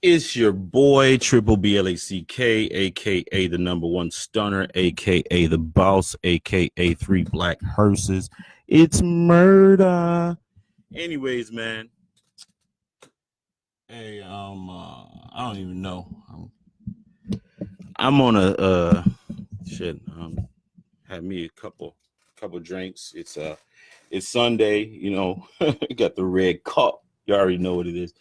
It's your boy Triple Black, aka the number one stunner, aka the boss, aka three black hearses. It's murder. Anyways, man. Hey, I don't even know. I'm on a shit. Had me a couple drinks. It's Sunday. You know, got the red cup. You already know what it is.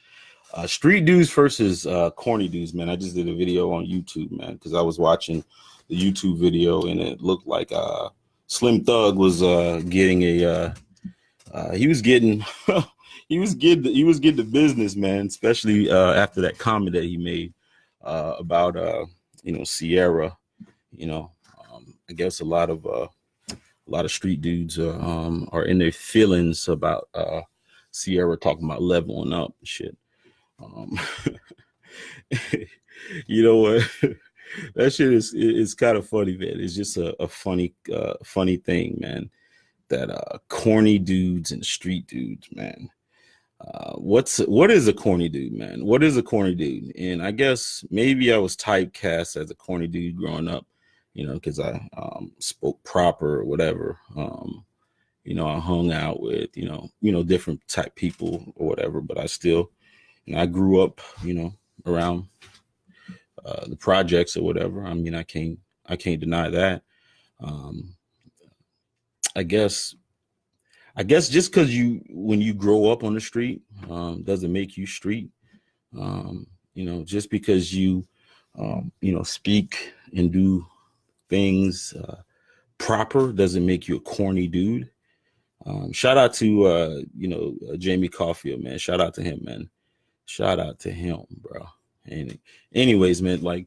Street dudes versus corny dudes, man. I just did a video on YouTube, man, because I was watching the YouTube video and it looked like Slim Thug was getting a he was getting he was getting the business, man, especially after that comment that he made about Sierra. I guess a lot of street dudes are in their feelings about Sierra talking about leveling up and shit. You know what? That shit is kind of funny, man. It's just a funny thing, man. That corny dudes and street dudes, man. What is a corny dude, man? What is a corny dude? And I guess maybe I was typecast as a corny dude growing up, because I spoke proper or whatever. I hung out with different type people or whatever, but I still. I grew up, around the projects or whatever. I mean, I can't deny that. I guess just because when you grow up on the street, doesn't make you street. Just because you, speak and do things proper doesn't make you a corny dude. Shout out to Jamie Caulfield, man. Shout out to him, man. Shout out to him, bro. And anyways, man, like,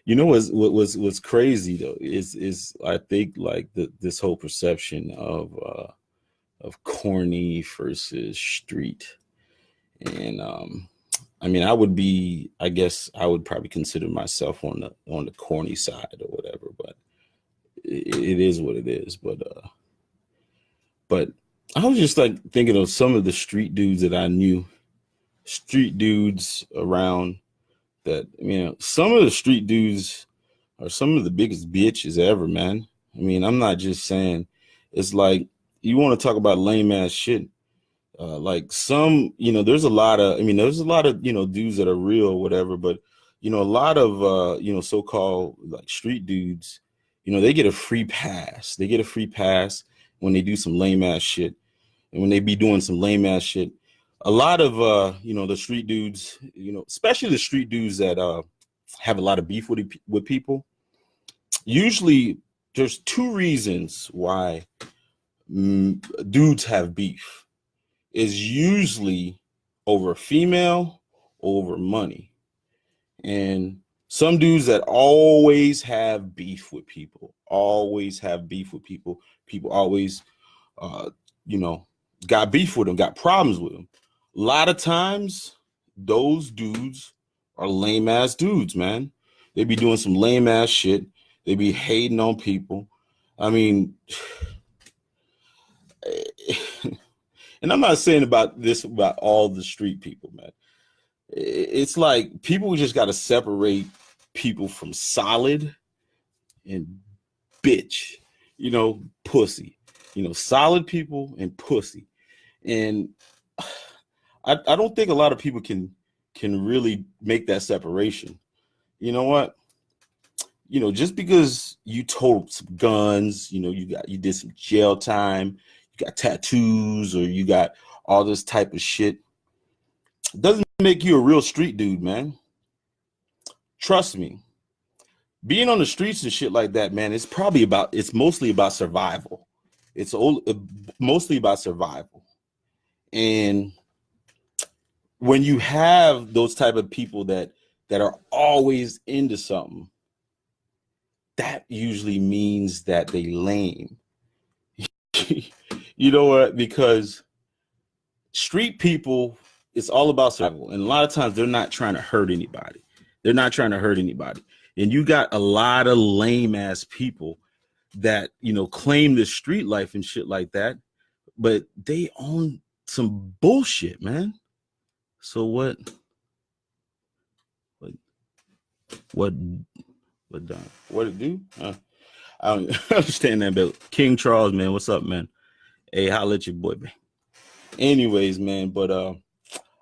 what's crazy though is I think like this whole perception of corny versus street, and I guess I would probably consider myself on the corny side or whatever, but it is what it is. But I was just like thinking of some of the street dudes that I knew, street dudes around that, some of the street dudes are some of the biggest bitches ever, man. I mean, I'm not just saying, it's like, you want to talk about lame ass shit. Like there's a lot of dudes that are real or whatever, but, a lot of, so-called like street dudes, they get a free pass. They get a free pass when they do some lame ass shit. And when they be doing some lame ass shit, a lot of the street dudes, especially the street dudes that have a lot of beef with people. Usually, there's two reasons why dudes have beef. Is usually over a female or over money, and some dudes that always have beef with people, People always, got beef with them, got problems with them. A lot of times, those dudes are lame ass dudes, man. They be doing some lame ass shit. They be hating on people. I mean, and I'm not saying about all the street people, man. It's like people just got to separate people from solid and bitch, pussy, solid people and pussy. And I don't think a lot of people can really make that separation. You know what? Just because you told some guns, you did some jail time, you got tattoos, or you got all this type of shit, doesn't make you a real street dude, man. Trust me. Being on the streets and shit like that, man, it's mostly about survival. It's mostly about survival. And when you have those type of people that are always into something, that usually means that they lame. You know what? Because street people, it's all about survival. And a lot of times they're not trying to hurt anybody. And you got a lot of lame ass people that, claim the street life and shit like that, but they own some bullshit, man. So what what done? What it do? I don't understand that, but King Charles, man, what's up, man? Hey, holla at your boy, man. Anyways, man, but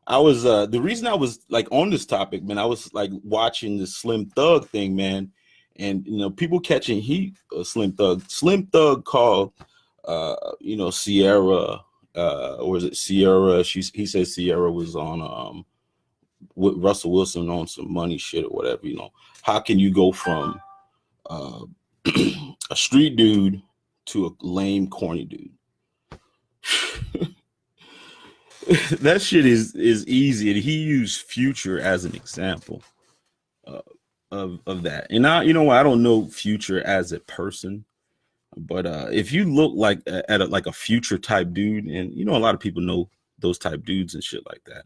I was the reason I was like on this topic, man, I was like watching the Slim Thug thing, man, and people catching heat. Slim Thug called Sierra, or is it Sierra? He says Sierra was on with Russell Wilson on some money shit or whatever. How can you go from a street dude to a lame, corny dude? That shit is easy, and he used Future as an example of that. And I don't know Future as a person, but if you look like at a Future type dude, and a lot of people know those type dudes and shit like that,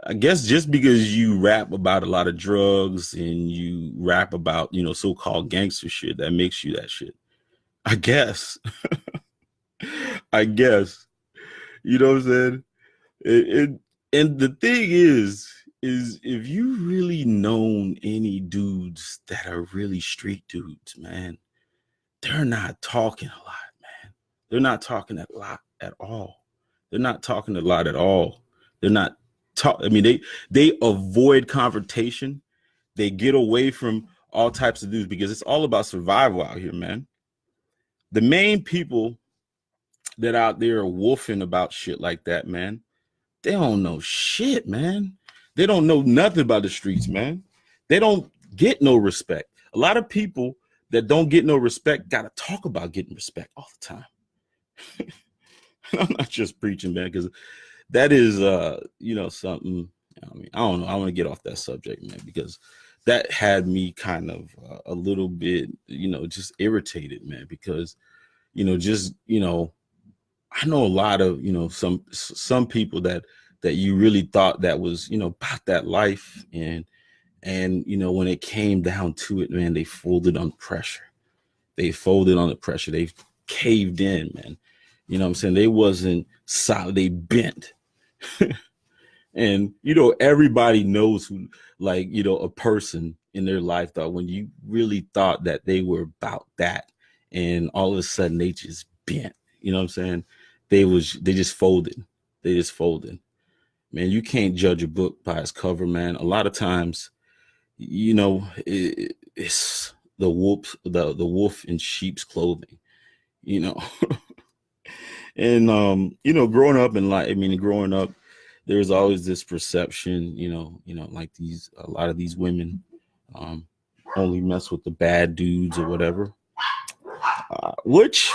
I guess just because you rap about a lot of drugs and you rap about so-called gangster shit, that makes you that shit, I guess. I guess, what I'm saying? And the thing is if you really known any dudes that are really street dudes, man, they're not talking a lot, man. They're not talking a lot at all. They're not talking a lot at all. They're not they avoid confrontation. They get away from all types of dudes because it's all about survival out here, man. The main people that out there are wolfing about shit like that, man, they don't know shit, man. They don't know nothing about the streets, man. They don't get no respect. A lot of people that don't get no respect got to talk about getting respect all the time. I'm not just preaching, man, because that is, something. I don't know. I want to get off that subject, man, because that had me kind of a little bit, just irritated, man, because, I know a lot of, some people that you really thought that was, about that life. And, when it came down to it, man, they folded on pressure. They folded on the pressure. They caved in, man. You know what I'm saying? They wasn't solid. They bent. And, everybody knows who, like, a person in their life thought when you really thought that they were about that. And all of a sudden they just bent, you know what I'm saying? They just folded. They just folded. Man, you can't judge a book by its cover, man. A lot of times, it's the wolf in sheep's clothing, And growing up, there's always this perception, like a lot of these women only mess with the bad dudes or whatever, which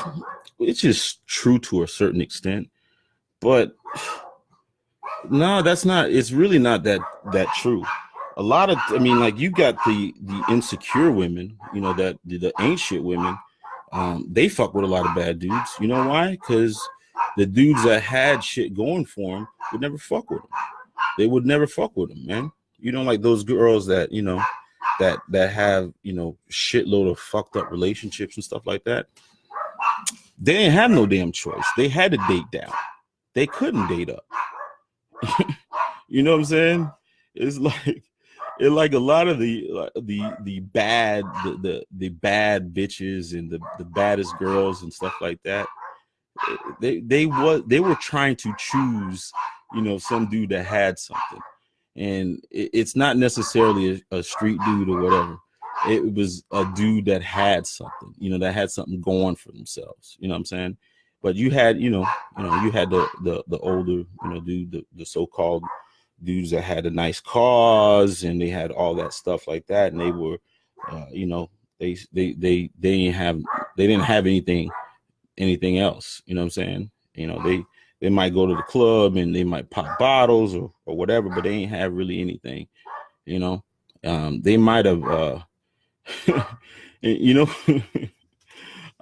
is true to a certain extent, but no, that's not. It's really not that true. A lot of, you got the insecure women, that the ain't shit women. They fuck with a lot of bad dudes. You know why? Because the dudes that had shit going for them would never fuck with them. They would never fuck with them, man. Like those girls that that have shitload of fucked up relationships and stuff like that. They didn't have no damn choice. They had to date down. They couldn't date up. You know what I'm saying? It's like a lot of the bad bitches and the baddest girls and stuff like that. They were trying to choose, some dude that had something, and it's not necessarily a street dude or whatever. It was a dude that had something, that had something going for themselves. You know what I'm saying? But you had, you had the older, dude, the so-called dudes that had the nice cars and they had all that stuff like that, and they were, they didn't have anything else. You know what I'm saying? They might go to the club and they might pop bottles or whatever, but they ain't have really anything. They might have, I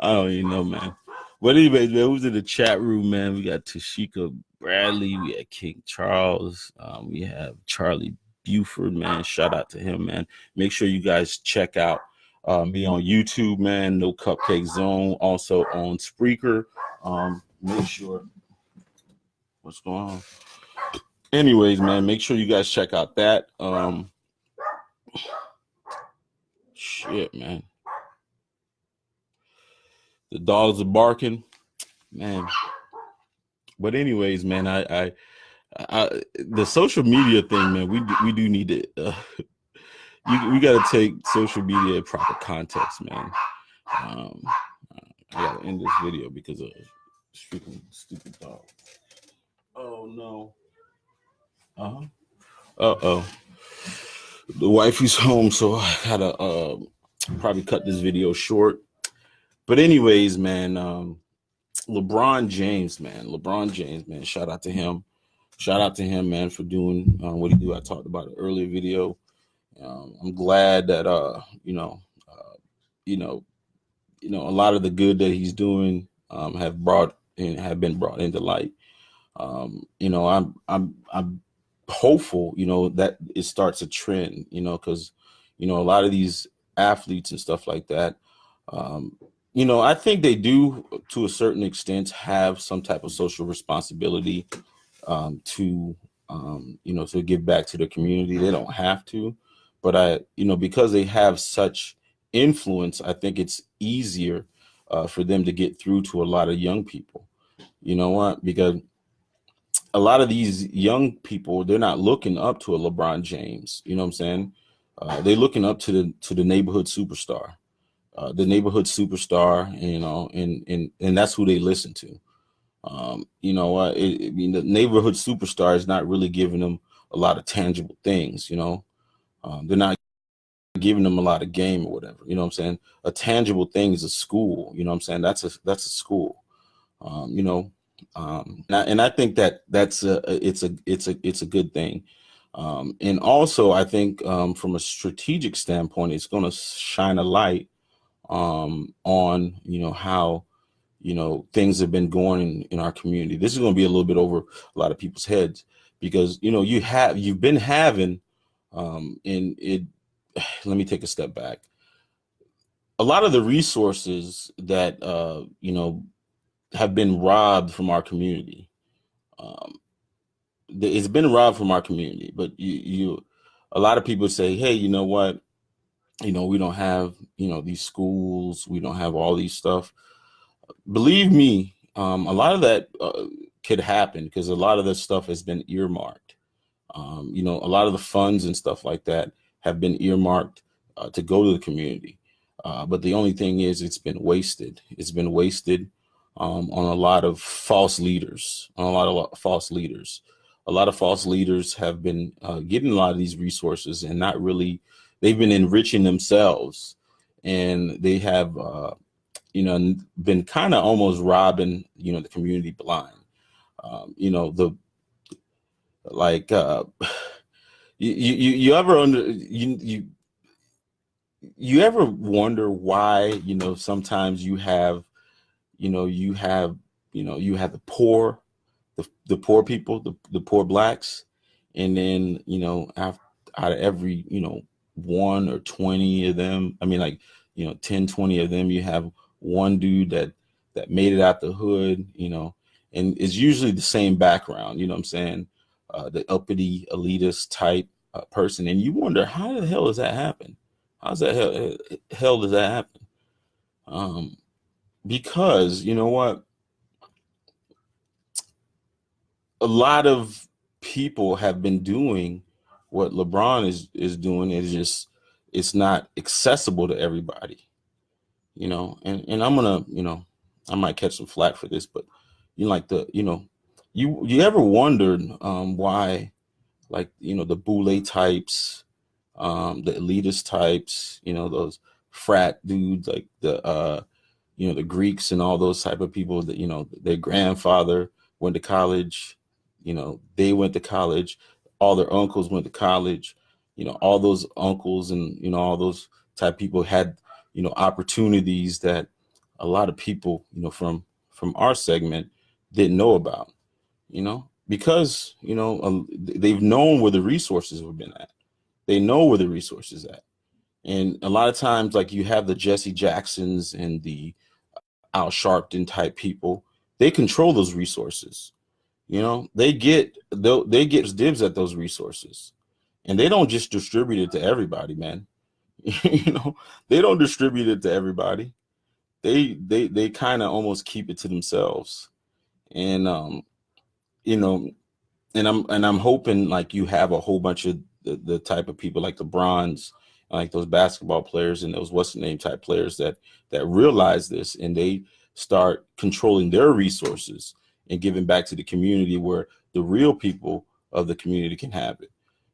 don't even know, man. But anyways, man, who's in the chat room, man? We got Tashika Bradley, we had King Charles, we have Charlie Buford, man. Shout out to him, man. Make sure you guys check out me on YouTube, man. No Cupcake Zone, also on Spreaker. Make sure. What's going on? Anyways, man, make sure you guys check out that. Shit, man. The dogs are barking, man. But anyways, man, the social media thing, man, we do need to. We got to take social media in proper context, man. I got to end this video because of freaking stupid dog. Oh no. Uh-oh. The wifey's home, so I gotta probably cut this video short. But anyways, man, LeBron James, man, shout out to him. Shout out to him, man, for doing what he do. I talked about an earlier video. I'm glad that a lot of the good that he's doing have been brought into light. I'm hopeful, that it starts a trend, because, a lot of these athletes and stuff like that, I think they do to a certain extent have some type of social responsibility to give back to the community. They don't have to, but because they have such influence, I think it's easier for them to get through to a lot of young people. You know what? Because a lot of these young people, they're not looking up to a LeBron James. You know what I'm saying? They're looking up to the neighborhood superstar, and that's who they listen to. The neighborhood superstar is not really giving them a lot of tangible things. They're not giving them a lot of game or whatever. You know what I'm saying? A tangible thing is a school. You know what I'm saying? That's a school. And I think it's a good thing. And also I think from a strategic standpoint, it's going to shine a light on how things have been going in our community. This is going to be a little bit over a lot of people's heads because you've been having let me take a step back. A lot of the resources that have been robbed from our community. It's been robbed from our community, but a lot of people say, hey, you know what? We don't have, these schools. We don't have all these stuff. Believe me, a lot of that could happen because a lot of this stuff has been earmarked. A lot of the funds and stuff like that have been earmarked to go to the community. But the only thing is it's been wasted. It's been wasted on a lot of false leaders, A lot of false leaders have been getting a lot of these resources and not really, they've been enriching themselves, and they have, been kind of almost robbing, the community blind. You ever wonder why, sometimes you have the poor, the poor people, the poor blacks, and then out of every 1 or 20 of them, 10, 20 of them, you have one dude that made it out the hood, and it's usually the same background, you know what I'm saying, the uppity elitist type person, and you wonder how the hell does that happen? How's that hell does that happen? Because you know what? A lot of people have been doing what LeBron is doing. It's not accessible to everybody, and I'm gonna, I might catch some flack for this, but you ever wondered why, like, the boule types, the elitist types, those frat dudes, like the Greeks and all those type of people that, their grandfather went to college, they went to college, all their uncles went to college, all those uncles and, all those type of people had, opportunities that a lot of people, from our segment didn't know about, because, they've known where the resources have been at. They know where the resources at. And a lot of times, like, you have the Jesse Jacksons and the Al Sharpton type people, they control those resources. You know, they get dibs at those resources, and they don't just distribute it to everybody, man. You know, they don't distribute it to everybody. They kind of almost keep it to themselves. And you know, and I'm hoping like you have a whole bunch of the type of people like the Bronze, like those basketball players and those what's the name type players that realize this, and they start controlling their resources and giving back to the community where the real people of the community can have it.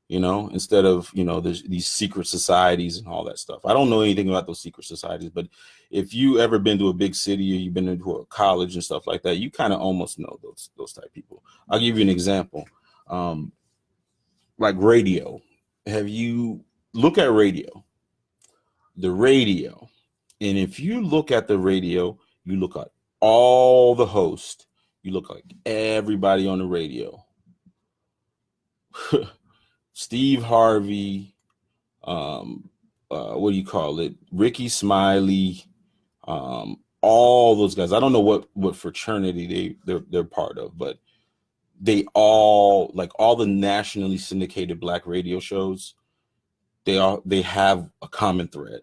You know, instead of, you know, there's these secret societies and all that stuff. I don't know anything about those secret societies, but if you ever been to a big city or you've been into a college and stuff like that, you kind of almost know those type of people. I'll give you an example. Um, like radio. Have you look at radio, the radio, and if you look at the radio, you look at all the hosts, you look like everybody on the radio. Steve Harvey, what do you call it? Ricky Smiley, all those guys. I don't know what fraternity they're part of, but they all, like all the nationally syndicated black radio shows, they have a common thread,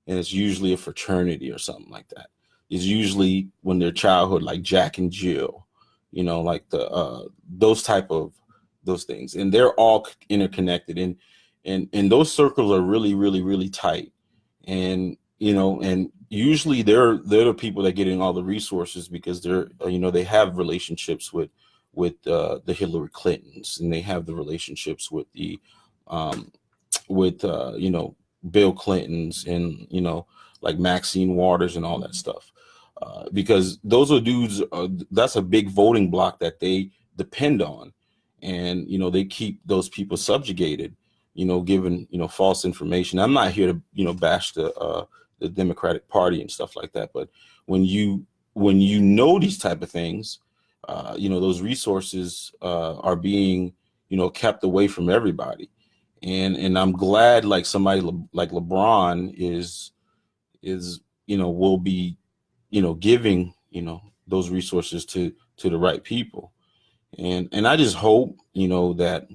and it's usually a fraternity or something like that. It's usually when their childhood, like Jack and Jill, you know, like the those type of those things, and they're all interconnected, and those circles are really really really tight, and you know, and usually they're the people that get in all the resources because they're, you know, they have relationships with the Hillary Clintons, and they have the relationships with the you know, Bill Clintons, and you know, like Maxine Waters and all that stuff, because those are dudes, that's a big voting block that they depend on, and you know, they keep those people subjugated, you know, given, you know, false information. I'm not here to, you know, bash the Democratic Party and stuff like that, but when you know these type of things, you know, those resources are being, you know, kept away from everybody. And I'm glad like somebody like LeBron is, you know, will be, you know, giving, you know, those resources to the right people. And I just hope, you know, that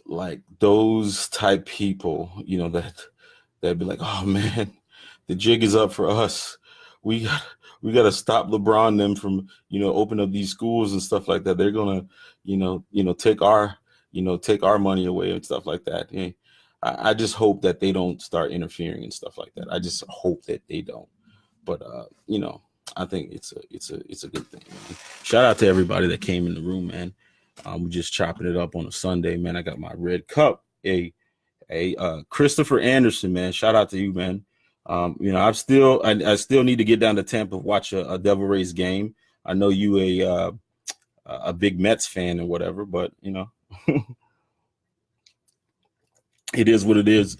like those type people, you know, that'd be like, oh man, the jig is up for us. We got to stop LeBron them from, you know, open up these schools and stuff like that. They're gonna, you know, take our money away and stuff like that. And I just hope that they don't start interfering and stuff like that. I just hope that they don't. But you know, I think it's a good thing, man. Shout out to everybody that came in the room, man. We're just chopping it up on a Sunday, man. I got my red cup. Christopher Anderson, man. Shout out to you, man. You know, I still need to get down to Tampa, watch a Devil Rays game. I know you a big Mets fan or whatever, but you know, it is what it is.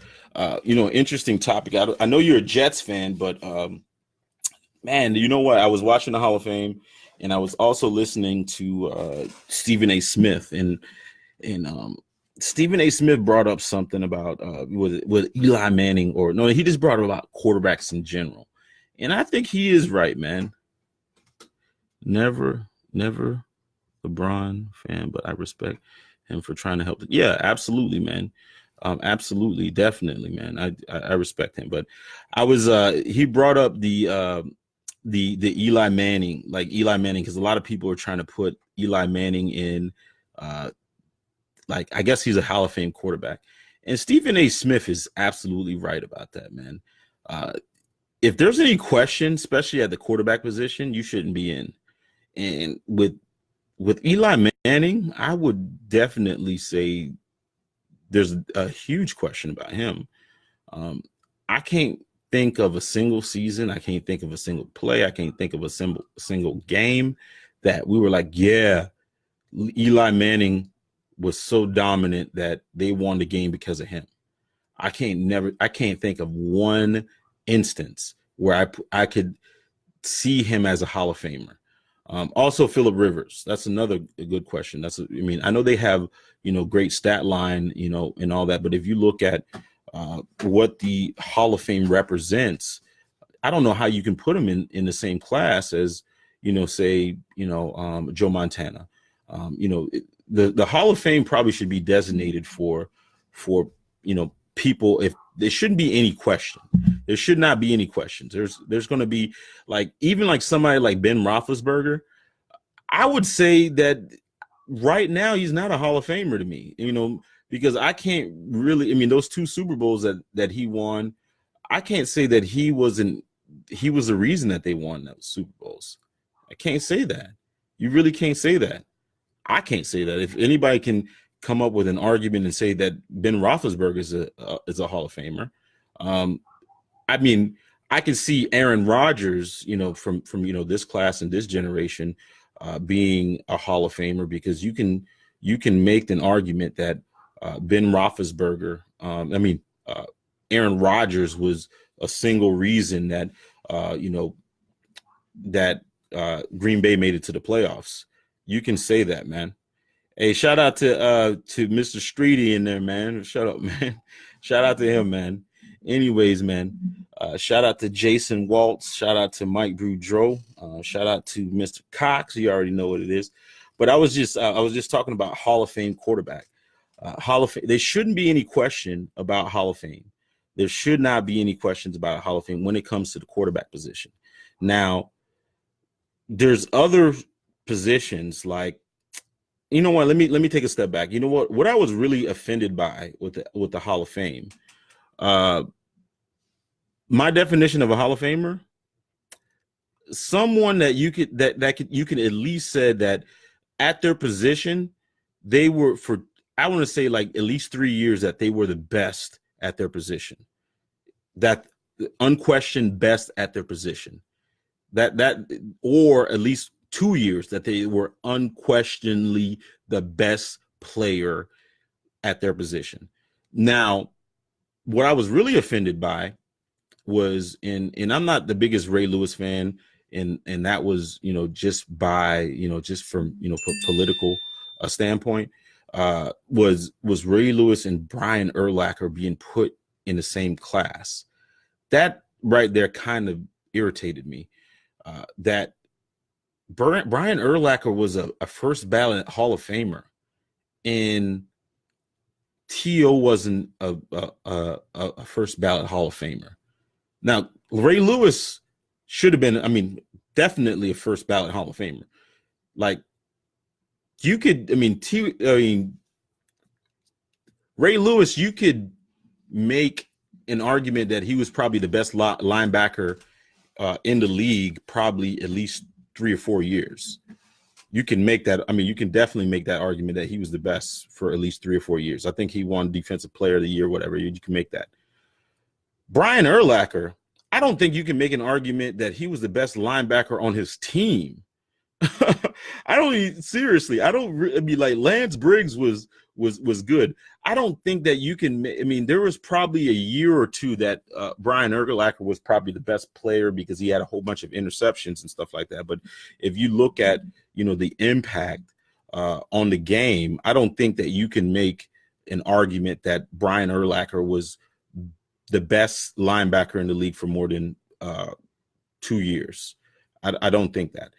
You know, interesting topic. I know you're a Jets fan, but man, you know what? I was watching the Hall of Fame, and I was also listening to Stephen A. Smith, and Stephen A. Smith brought up something about with Eli Manning, or no, he just brought up about quarterbacks in general, and I think he is right, man. Never LeBron fan, but I respect him for trying to help. Yeah, absolutely, man. Absolutely, definitely, man. I respect him, but I was he brought up the Eli Manning, because a lot of people are trying to put Eli Manning in like, I guess he's a Hall of Fame quarterback, and Stephen A. Smith is absolutely right about that, man. If there's any question, especially at the quarterback position, you shouldn't be in. And with Eli Manning, I would definitely say there's a huge question about him. I can't think of a single season. I can't think of a single play. I can't think of a single game that we were like, yeah, Eli Manning was so dominant that they won the game because of him. I can't think of one instance where I could see him as a Hall of Famer. Also, Phillip Rivers. That's another good question. I know they have, you know, great stat line, you know, and all that. But if you look at what the Hall of Fame represents, I don't know how you can put him in the same class as, you know, say, you know, Joe Montana The Hall of Fame probably should be designated for people. If there shouldn't be any question, there should not be any questions. There's going to be even like somebody like Ben Roethlisberger. I would say that right now he's not a Hall of Famer to me, because I can't really. I mean, those 2 Super Bowls that he won, I can't say that he was the reason that they won those Super Bowls. I can't say that. You really can't say that. I can't say that. If anybody can come up with an argument and say that Ben Roethlisberger is a Hall of Famer, I mean, I can see Aaron Rodgers, from this class and this generation, being a Hall of Famer, because you can make an argument that Ben Roethlisberger, Aaron Rodgers was a single reason that Green Bay made it to the playoffs. You can say that, man. Hey, shout out to Mr. Streety in there, man. Shut up, man. Shout out to him, man. Anyways, man, shout out to Jason Waltz. Shout out to Mike Boudreau. Shout out to Mr. Cox. You already know what it is. But I was just talking about Hall of Fame quarterback. Hall of Fame. There shouldn't be any question about Hall of Fame. There should not be any questions about Hall of Fame when it comes to the quarterback position. Now, there's other positions like, you know what? Let me take a step back. You know what? What I was really offended by with the Hall of Fame, my definition of a Hall of Famer, someone that you could you can at least say that at their position they were, for I want to say like at least 3 years, that they were the best at their position, that unquestioned best at their position, that or at least 2 years that they were unquestionably the best player at their position. Now, what I was really offended by was and I'm not the biggest Ray Lewis fan, and that was just by just from political standpoint, was Ray Lewis and Brian Urlacher being put in the same class. That right there kind of irritated me. That Brian Urlacher was a first ballot Hall of Famer, and T.O. wasn't a first ballot Hall of Famer. Now, Ray Lewis should have been, definitely a first ballot Hall of Famer. Like, you could, Ray Lewis, you could make an argument that he was probably the best linebacker in the league, probably at least 3 or 4 years. You can make that. You can definitely make that argument that he was the best for at least 3 or 4 years. I think he won Defensive Player of the Year, whatever. You can make that. Brian Urlacher, I don't think you can make an argument that he was the best linebacker on his team. Seriously, like Lance Briggs was good. I don't think that you can. There was probably a year or two that Brian Urlacher was probably the best player because he had a whole bunch of interceptions and stuff like that. But if you look at the impact on the game, I don't think that you can make an argument that Brian Urlacher was the best linebacker in the league for more than 2 years. I don't think that.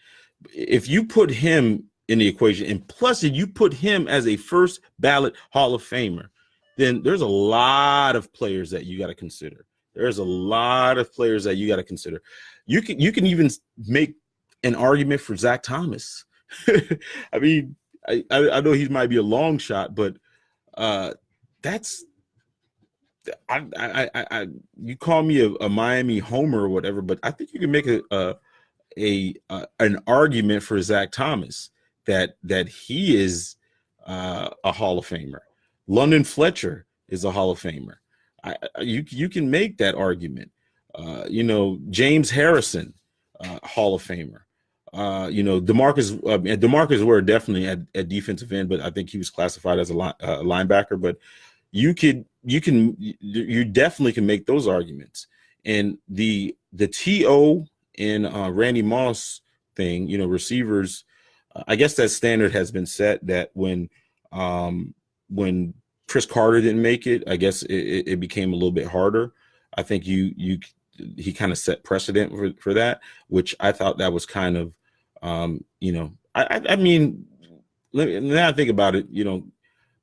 If you put him in the equation, and plus if you put him as a first ballot Hall of Famer, then there's a lot of players that you got to consider. There's a lot of players that you got to consider. You can even make an argument for Zach Thomas. I know he might be a long shot, but that's you call me a Miami homer or whatever, but I think you can make an argument for Zach Thomas that he is a Hall of Famer. London Fletcher is a Hall of Famer. You can make that argument. James Harrison, Hall of Famer. DeMarcus Ware definitely at defensive end, but I think he was classified as a linebacker. But you definitely can make those arguments. And the T.O. and Randy Moss thing, receivers, I guess that standard has been set that when Chris Carter didn't make it, I guess it became a little bit harder. I think he kind of set precedent for that, which I thought that was kind of, now I think about it,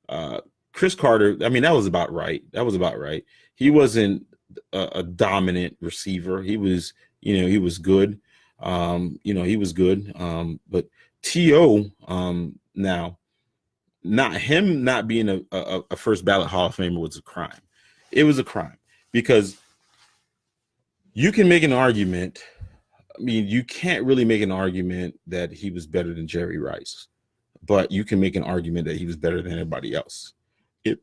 uh, Chris Carter, I mean, that was about right. That was about right. He wasn't a dominant receiver. He was, he was good. He was good. But T.O. Now, not him not being a first ballot Hall of Famer was a crime. It was a crime because you can make an argument. I mean, you can't really make an argument that he was better than Jerry Rice, but you can make an argument that he was better than everybody else. It,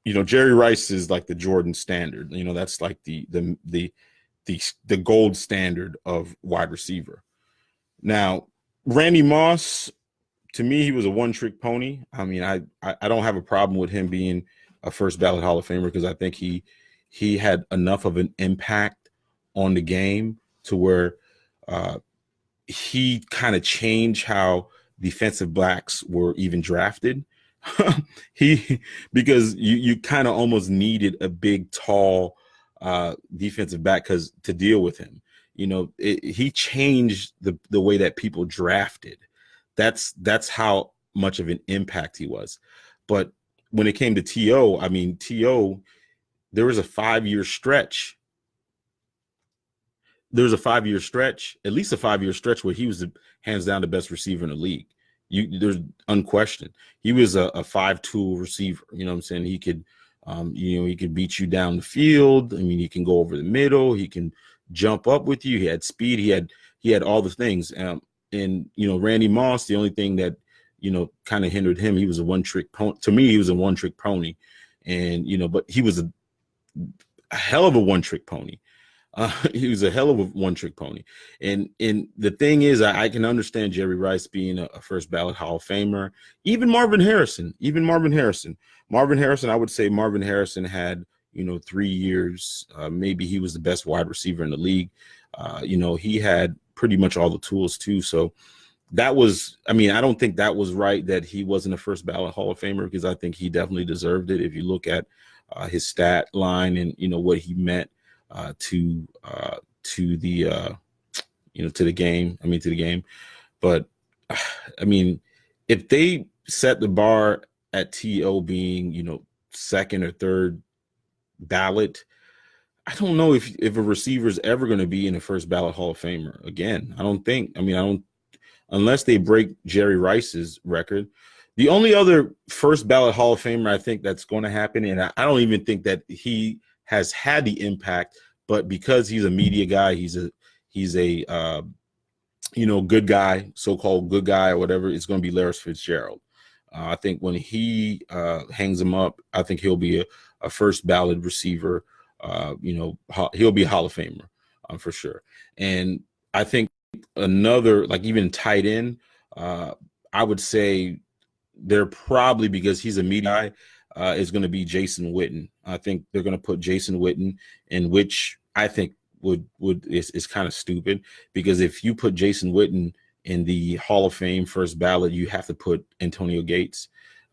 Jerry Rice is like the Jordan standard. That's like the gold standard of wide receiver. Now, Randy Moss, to me, he was a one-trick pony. I mean, I don't have a problem with him being a first ballot Hall of Famer because I think he had enough of an impact on the game to where he kind of changed how defensive backs were even drafted. Because you kind of almost needed a big, tall defensive back to deal with him. He changed the way that people drafted. That's how much of an impact he was. But when it came to T.O., I mean, T.O., there was a 5-year stretch. At least a 5-year stretch where he was hands down the best receiver in the league. There's unquestioned. He was a 5-tool receiver. You know what I'm saying? He could, he could beat you down the field. I mean, he can go over the middle. He can jump up with you. He had speed. He had all the things. And Randy Moss, the only thing that, kind of hindered him, he was a one-trick pony. To me, he was a one-trick pony. And, but he was a hell of a one-trick pony. He was a hell of a one-trick pony. And the thing is, I can understand Jerry Rice being a first ballot Hall of Famer. Even Marvin Harrison, I would say Marvin Harrison had, 3 years. Maybe he was the best wide receiver in the league. He had pretty much all the tools too. So that was, I don't think that was right that he wasn't a first ballot Hall of Famer, because I think he definitely deserved it. If you look at his stat line and, what he meant to the game. But if they set the bar at T.O. being, second or third ballot, I don't know if a receiver is ever going to be in a first ballot Hall of Famer again. I don't, unless they break Jerry Rice's record. The only other first ballot Hall of Famer I think that's going to happen, and I don't even think that he has had the impact, but because he's a media guy, he's a good guy, so-called good guy or whatever, it's going to be Larry Fitzgerald. I think when he hangs him up, I think he'll be a first ballot receiver. He'll be a Hall of Famer for sure. And I think another, like even tight end, I would say they're probably, because he's a media guy, is going to be Jason Witten. I think they're going to put Jason Witten, in which I think is kind of stupid, because if you put Jason Witten in the Hall of Fame first ballot, you have to put Antonio Gates,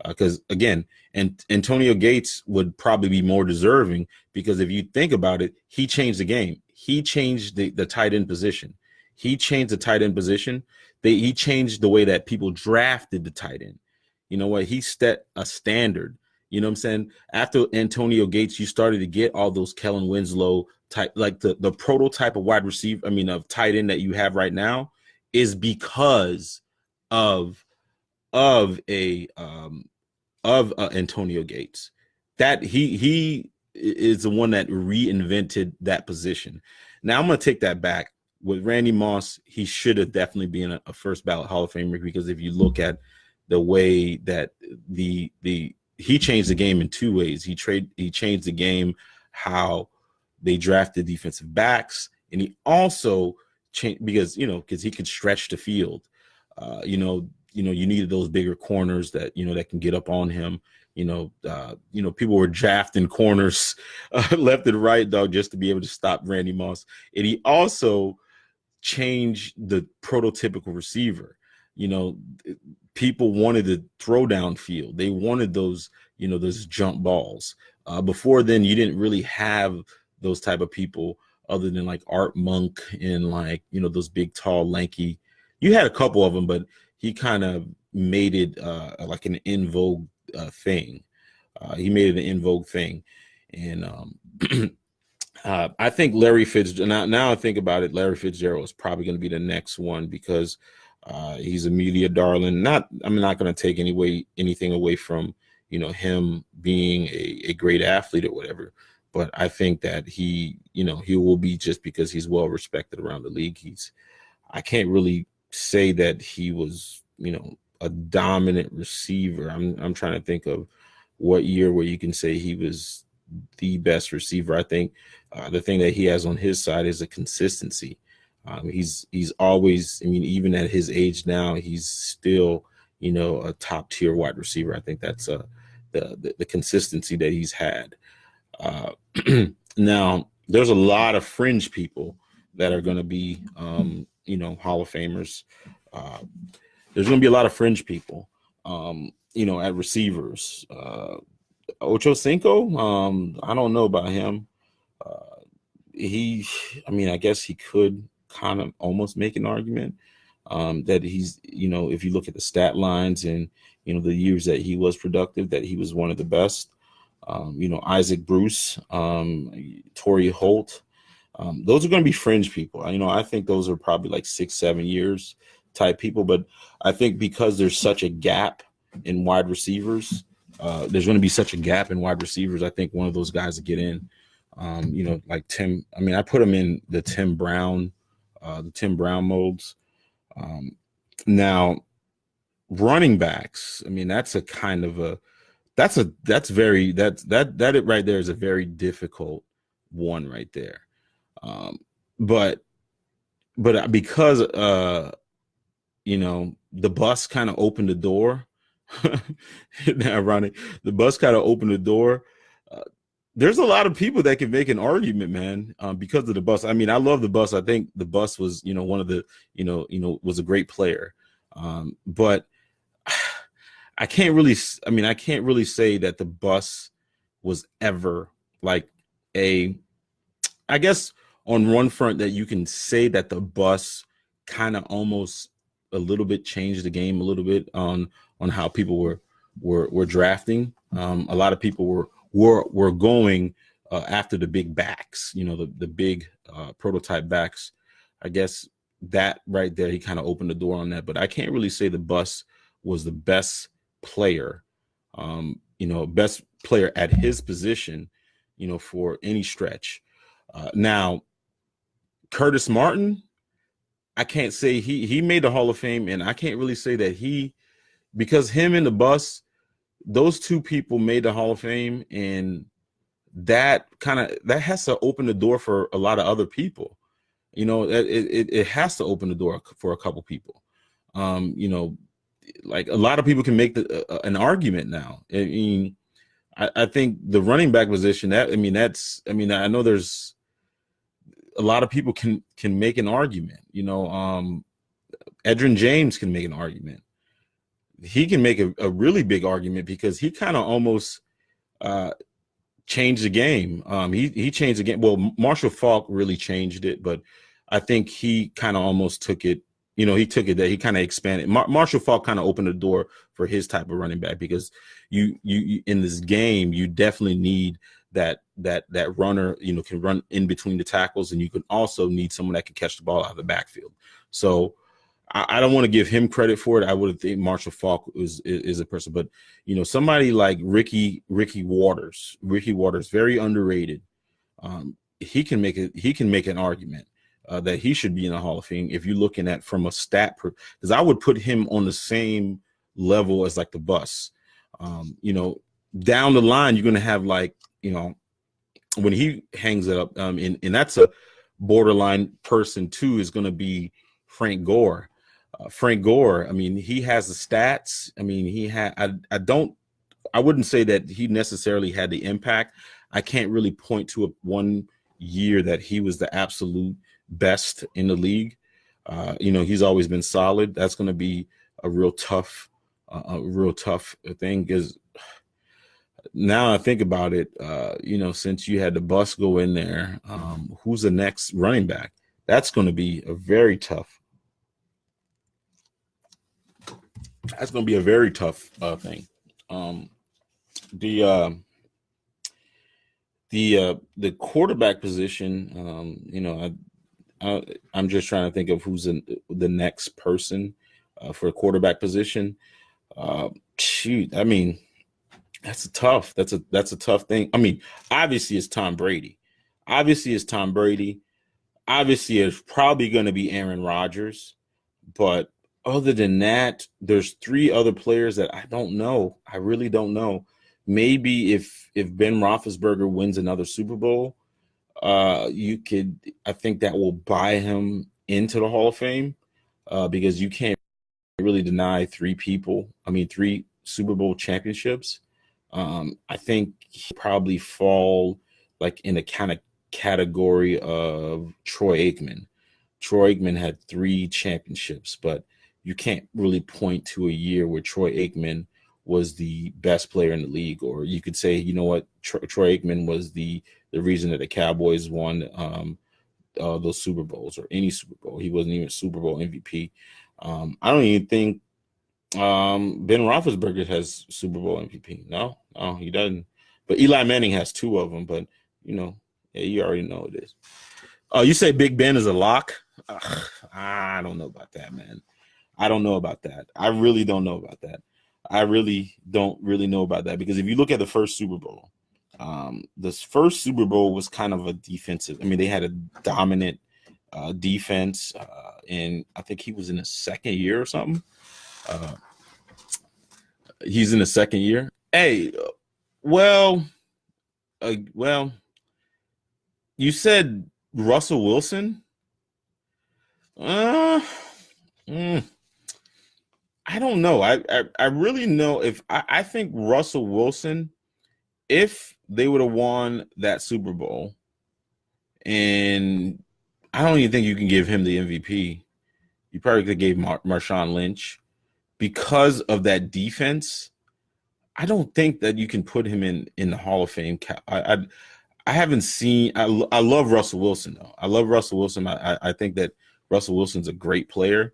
because again, and Antonio Gates would probably be more deserving, because if you think about it, he changed the game. He changed the tight end position. He changed the tight end position. He changed the way that people drafted the tight end. You know what? He set a standard. You know what I'm saying? After Antonio Gates, you started to get all those Kellen Winslow type, like the prototype of wide receiver, of tight end that you have right now is because of Antonio Gates. That he is the one that reinvented that position. Now I'm going to take that back. With Randy Moss, he should have definitely been a first ballot Hall of Famer, because if you look at the way that he changed the game in two ways. He changed the game how they drafted defensive backs, and he also changed because he could stretch the field. You needed those bigger corners that that can get up on him. People were drafting corners left and right, dog, just to be able to stop Randy Moss. And he also changed the prototypical receiver. People wanted to throw downfield. They wanted those jump balls. Before then, you didn't really have those type of people other than like Art Monk and those big, tall, lanky. You had a couple of them, but he kind of, made it like an in vogue thing. He made it an in vogue thing, and I think Larry Fitzgerald. Now I think about it, Larry Fitzgerald is probably going to be the next one because he's a media darling. I'm not going to take anything away from him being a great athlete or whatever. But I think that he will be, just because he's well respected around the league. I can't really say that he was a dominant receiver. I'm trying to think of what year where you can say he was the best receiver. I think the thing that he has on his side is a consistency. He's always, even at his age now, he's still, a top tier wide receiver. I think that's the consistency that he's had. Now, there's a lot of fringe people that are going to be, Hall of Famers. There's going to be a lot of fringe people, at receivers. Ocho Cinco, I don't know about him. I guess he could kind of almost make an argument that he's, if you look at the stat lines and, the years that he was productive, that he was one of the best. Isaac Bruce, Torrey Holt, those are going to be fringe people. I think those are probably like 6-7 years type people, but I think because there's such a gap in wide receivers, there's going to be such a gap in wide receivers. I think one of those guys to get in, like Tim. I put him in the Tim Brown molds. Now, running backs. That's a kind of a that it right there is a very difficult one right there. But because the bus kind of opened the door. Ironic. The bus kind of opened the door. There's a lot of people that can make an argument, man, because of the bus. I love the bus. I think the bus was, one of the, was a great player. But I can't really say that the bus was ever like I guess on one front that you can say that the bus kind of almost a little bit changed the game a little bit on how people were drafting. A lot of people were going after the big backs, the big prototype backs. I guess that right there, he kind of opened the door on that. But I can't really say the bus was the best player, best player at his position, for any stretch. Now, Curtis Martin, I can't say he made the Hall of Fame, and I can't really say that because him and the bus, those two people made the Hall of Fame, and that has to open the door for a lot of other people. It has to open the door for a couple people. Like a lot of people can make an argument now. I think the running back position, I know there's a lot of people can make an argument. Edgerrin James can make an argument. He can make a really big argument because he kind of almost changed the game. He changed the game. Well, Marshall Faulk really changed it, but I think he kind of almost took it. He took it that he kind of expanded. Marshall Faulk kind of opened the door for his type of running back because you in this game you definitely need that runner, can run in between the tackles, and you can also need someone that can catch the ball out of the backfield. So I don't want to give him credit for it. I would think Marshall Faulk is a person, but somebody like Ricky Waters, very underrated. He can make an argument that he should be in the Hall of Fame if you're looking at from a stat, because I would put him on the same level as like the bus. Down the line, you're going to have like, when he hangs it up, and that's a borderline person too, is going to be Frank Gore. Frank Gore, he has the stats. I wouldn't say that he necessarily had the impact. I can't really point to one year that he was the absolute best in the league. He's always been solid. That's going to be a real tough thing, because now I think about it, since you had the bus go in there, who's the next running back? That's going to be a very tough. That's going to be a very tough thing. The the quarterback position, I'm just trying to think of who's the next person for a quarterback position. Shoot, I mean, that's a tough thing. I mean, obviously it's Tom Brady. Obviously, it's probably going to be Aaron Rodgers. But other than that, there's three other players that I don't know. I really don't know. Maybe if Ben Roethlisberger wins another Super Bowl, I think that will buy him into the Hall of Fame, because you can't really deny three Super Bowl championships. I think he probably fall like in a kind of category of Troy Aikman. Troy Aikman had three championships, but you can't really point to a year where Troy Aikman was the best player in the league, or you could say, you know what, Troy Aikman was the reason that the Cowboys won those Super Bowls or any Super Bowl. He wasn't even Super Bowl MVP. I don't even think Ben Roethlisberger has Super Bowl MVP. No, he doesn't. But Eli Manning has two of them. But yeah, you already know it is. Oh, you say Big Ben is a lock? I don't know about that, man. I don't know about that. I really don't know about that. I really don't know about that, because if you look at the first Super Bowl, this first Super Bowl was kind of a defensive. I mean, they had a dominant defense, and I think he was in his second year or something. He's in the second year. Hey, well, you said Russell Wilson. I don't know. I really know if I think Russell Wilson, if they would have won that Super Bowl, and I don't even think you can give him the MVP. You probably could have gave Marshawn Lynch, because of that defense. I don't think that you can put him in the Hall of Fame. I haven't seen. I love Russell Wilson though. I love Russell Wilson. I think that Russell Wilson's a great player.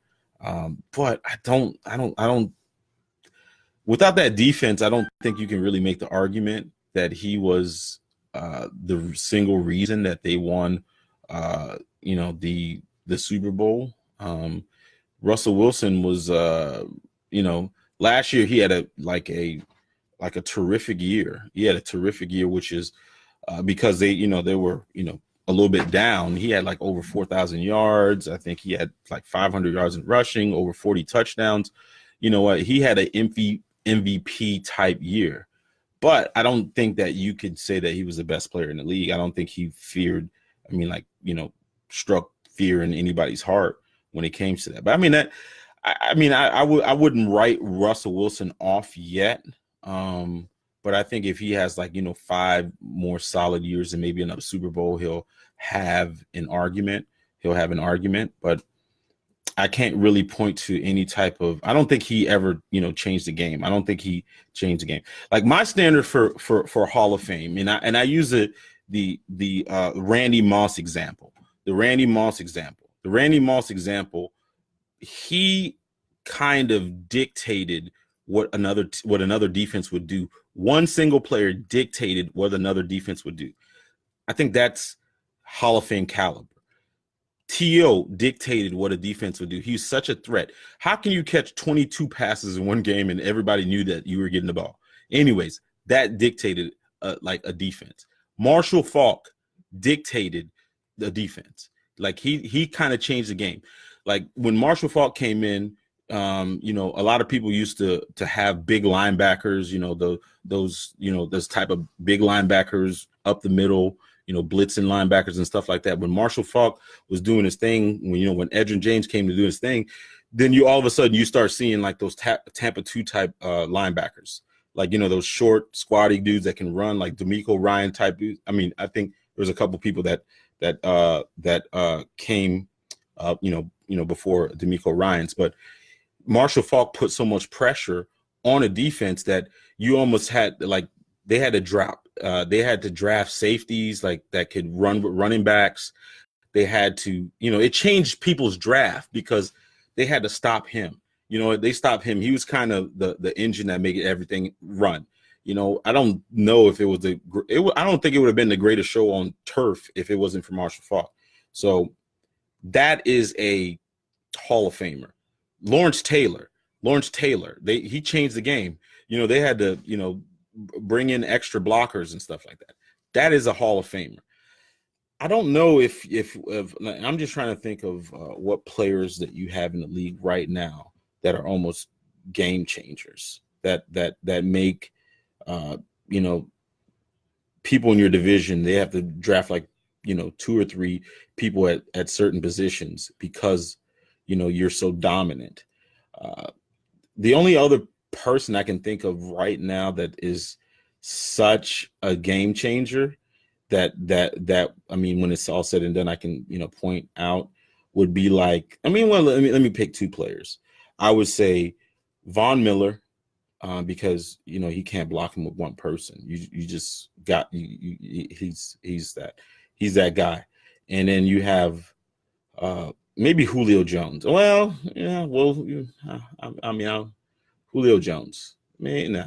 But I don't. Without that defense, I don't think you can really make the argument that he was the single reason that they won, the Super Bowl. Russell Wilson was, last year he had a terrific year. He had a terrific year, which is because they were a little bit down. He had like over 4,000 yards. I think he had like 500 yards in rushing, over 40 touchdowns. You know what? He had an MVP type year, but I don't think that you could say that he was the best player in the league. I don't think he struck fear in anybody's heart when it came to that. But I wouldn't write Russell Wilson off yet. But I think if he has 5 more solid years and maybe another Super Bowl, he'll have an argument. But I can't really point to any type of. I don't think he ever changed the game. I don't think he changed the game. Like my standard for Hall of Fame, and I use the Randy Moss example. The Randy Moss example. He kind of dictated what another defense would do. One single player dictated what another defense would do. I think that's Hall of Fame caliber. T.O. dictated what a defense would do. He's such a threat. How can you catch 22 passes in one game and everybody knew that you were getting the ball? Anyways, that dictated a defense. Marshall Faulk dictated the defense. Like he kind of changed the game. Like when Marshall Faulk came in, a lot of people used to have big linebackers, those type of big linebackers up the middle, blitzing linebackers and stuff like that. When Marshall Faulk was doing his thing, when Edgerrin James came to do his thing, then you all of a sudden you start seeing like those Tampa 2 type linebackers, like, those short squatty dudes that can run, like D'Amico Ryan type dudes. I mean, I think there's a couple people that came before D'Amico Ryans, but Marshall Faulk put so much pressure on a defense that you almost had they had to draft safeties like that could run with running backs. They had to, it changed people's draft because they had to stop him. You know, they stopped him. He was kind of the engine that made everything run. You know, I don't know if it was I don't think it would have been the greatest show on turf if it wasn't for Marshall Faulk. So that is a Hall of Famer. Lawrence Taylor, he changed the game. You know, they had to, you know, bring in extra blockers and stuff like that. That is a Hall of Famer. I don't know if I'm just trying to think of what players that you have in the league right now that are almost game changers that make you know, people in your division, they have to draft like, you know, 2 or 3 people at certain positions because, you know, you're so dominant. The only other person I can think of right now that is such a game changer that I mean, when it's all said and done, I can, you know, point out would be like, I mean, well, let me pick 2 players. I would say Von Miller, because, you know, he can't block him with one person. You just got he's that guy. And then you have maybe Julio Jones. Well, yeah, well, I mean, Julio Jones. Maybe.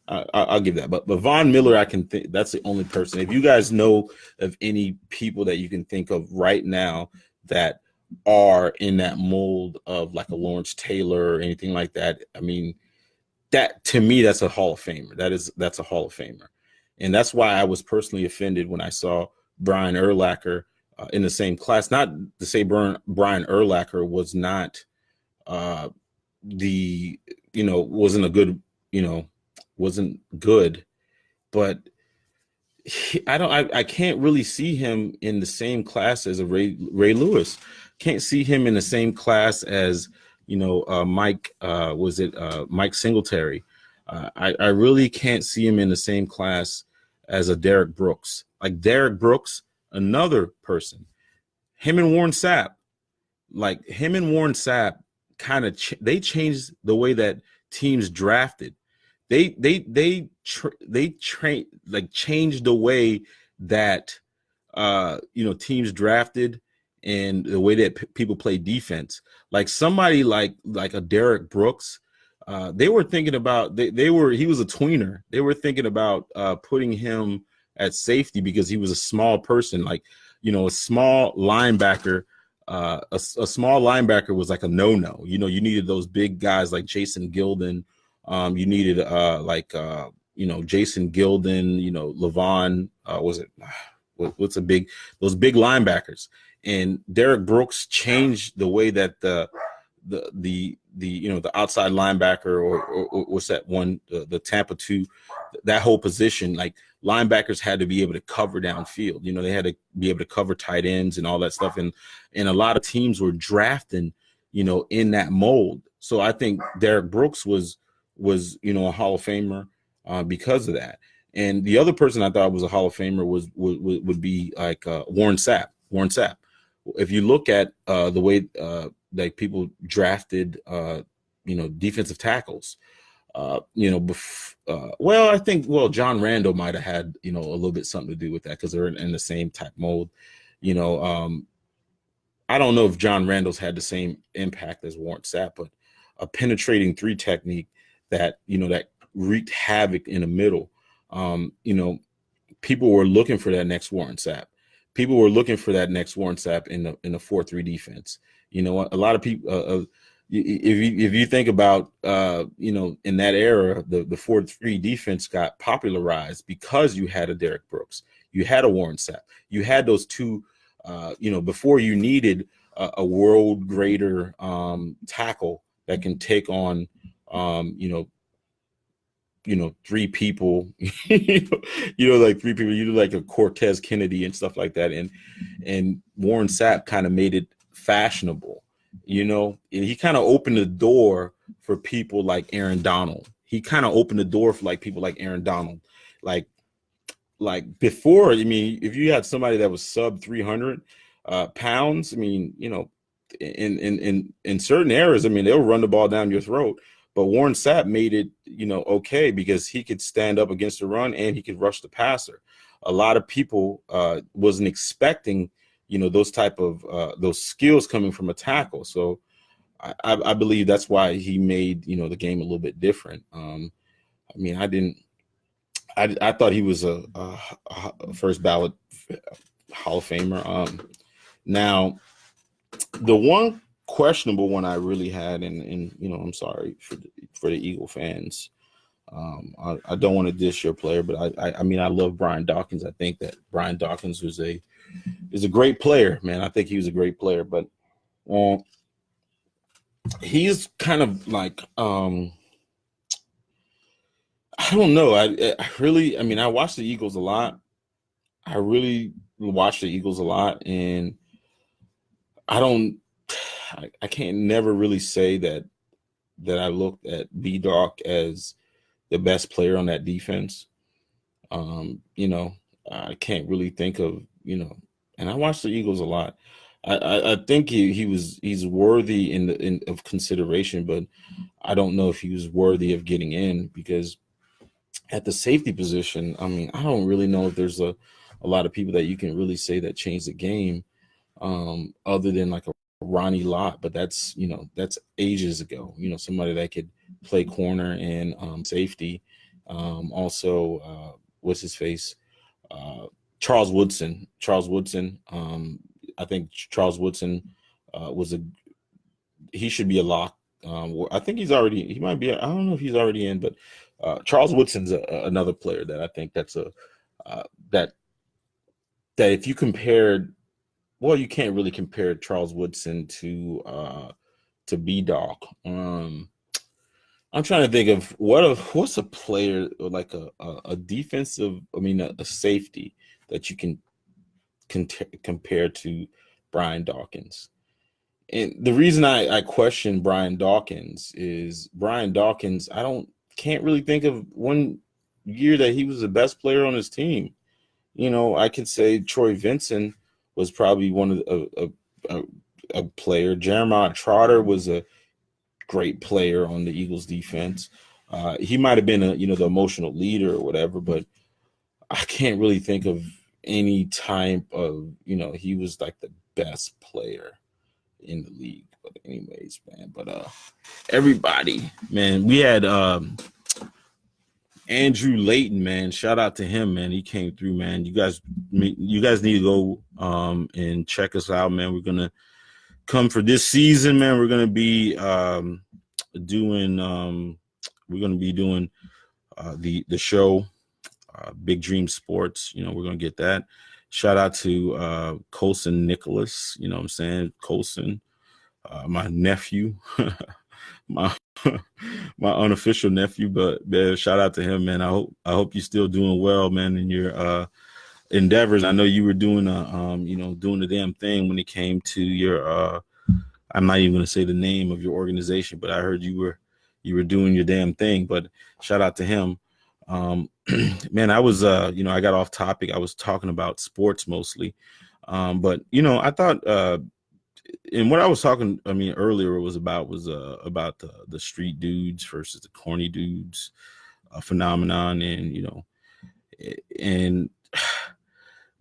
I'll give that. But Von Miller, I can think that's the only person. If you guys know of any people that you can think of right now that are in that mold of like a Lawrence Taylor or anything like that, I mean, that to me, that's a Hall of Famer. That's a Hall of Famer. And that's why I was personally offended when I saw Brian Urlacher in the same class. Not to say Brian Urlacher was not wasn't a good, you know, wasn't good, but I can't really see him in the same class as a Ray Lewis. Can't see him in the same class as, you know, Mike Singletary. I really can't see him in the same class as a Derek Brooks. Like Derek Brooks, another person. Him and Warren Sapp kind of they changed the way that teams drafted. They changed the way that you know, teams drafted and the way that people play defense. Like somebody like a Derek Brooks, they were thinking about he was a tweener. They were thinking about putting him at safety because he was a small person, like, you know, a small linebacker. A small linebacker was like a no-no. You know, you needed those big guys like Jason Gilden. You needed you know, Jason Gilden, you know, Levon, those big linebackers. And Derek Brooks changed the way that the you know, the outside linebacker or what's that one, the Tampa 2, that whole position, like linebackers had to be able to cover downfield. You know, they had to be able to cover tight ends and all that stuff. And a lot of teams were drafting, you know, in that mold. So I think Derek Brooks was, you know, a Hall of Famer because of that. And the other person I thought was a Hall of Famer would be like Warren Sapp. If you look at the way like people drafted, you know, defensive tackles, you know, I think John Randall might have had, you know, a little bit something to do with that because they're in the same type mold. You know, I don't know if John Randall's had the same impact as Warren Sapp, but a penetrating 3 technique that, you know, that wreaked havoc in the middle. You know, people were looking for that next Warren Sapp. People were looking for that next Warren Sapp in the 4-3 defense. You know, a lot of people, if you think about, you know, in that era, the 4-3 defense got popularized because you had a Derek Brooks, you had a Warren Sapp, you had those 2, you know, before you needed a world greater tackle that can take on, you know, 3 people, you know, like 3 people, you do like a Cortez Kennedy and stuff like that. And Warren Sapp kind of made it fashionable, you know, and he kind of opened the door for people like Aaron Donald. He kind of opened the door for like people like Aaron Donald. Like before, I mean, if you had somebody that was sub 300 pounds, I mean, you know, in certain areas, I mean, they'll run the ball down your throat. But Warren Sapp made it, you know, okay, because he could stand up against the run and he could rush the passer. A lot of people wasn't expecting, you know, those type of those skills coming from a tackle. So I believe that's why he made, the game a little bit different. I mean, I thought he was a first ballot Hall of Famer. Now, the one questionable one I really had, and I'm sorry for the Eagle fans. I don't want to diss your player, but I mean, I love Brian Dawkins. I think that Brian Dawkins is a great player, man. I think he was a great player, but he's kind of like I don't know. I mean, I watch the Eagles a lot. I really watch the Eagles a lot, and I can't never really say that I looked at B-Doc as the best player on that defense. I can't really think of, and I watch the Eagles a lot. I think he's worthy of consideration, but I don't know if he was worthy of getting in, because at the safety position, I mean, I don't really know if there's a lot of people that you can really say that changed the game, other than like a Ronnie Lott, but that's ages ago. Somebody that could play corner and safety. Also, what's his face? Charles Woodson. I think Charles Woodson he should be a lock. I think he might be. I don't know if he's already in, but Charles Woodson's another player that I think that's that if you compared, well, you can't really compare Charles Woodson to B-Doc. I'm trying to think of what's a player like a defensive, a safety that you can compare to Brian Dawkins. And the reason I question Brian Dawkins is can't really think of one year that he was the best player on his team. I could say Troy Vincent was probably one of a player. Jeremiah Trotter was a great player on the Eagles defense. He might have been the emotional leader or whatever, but I can't really think of any type of, he was like the best player in the league. But anyways, man, everybody, man, we had Andrew Layton, man. Shout out to him, man. He came through, man. You guys need to go and check us out, man. We're gonna come for this season, man. We're gonna be doing the show, Big Dream Sports. We're gonna get that. Shout out to Colson Nicholas. You know what I'm saying? Colson, my nephew, my unofficial nephew, but man, shout out to him, man. I hope you're still doing well, man, in your endeavors. I know you were doing doing the damn thing when it came to your I'm not even going to say the name of your organization, but I heard you were doing your damn thing. But shout out to him. Man, I was I got off topic. I was talking about sports mostly. But I thought and what I was talking earlier was about the street dudes versus the corny dudes phenomenon. And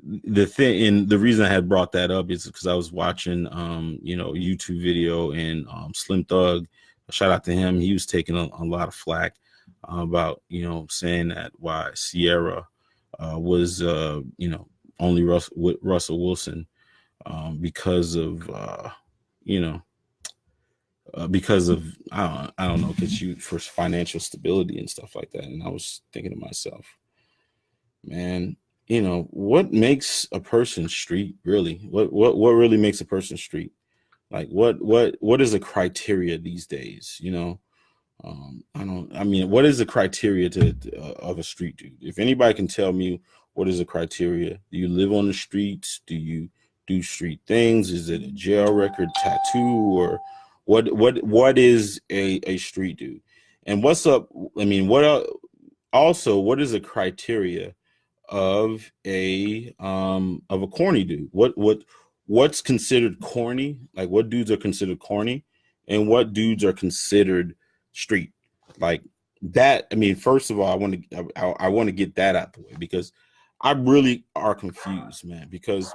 the thing, and the reason I had brought that up is because I was watching YouTube video, and Slim Thug, shout out to him, he was taking a lot of flack about saying that why Sierra was only Russell Wilson because of I don't know, because for financial stability and stuff like that. And I was thinking to myself, man, what makes a person street really? What really makes a person street? Like what is the criteria these days? What is the criteria of a street dude? If anybody can tell me what is the criteria? Do you live on the streets? Do you do street things? Is it a jail record, tattoo, or what is a street dude? And what's up? What is the criteria of a corny dude? What's considered corny? Like, what dudes are considered corny, and what dudes are considered street? Like that. First of all, I want to get that out the way, because I really are confused, man. Because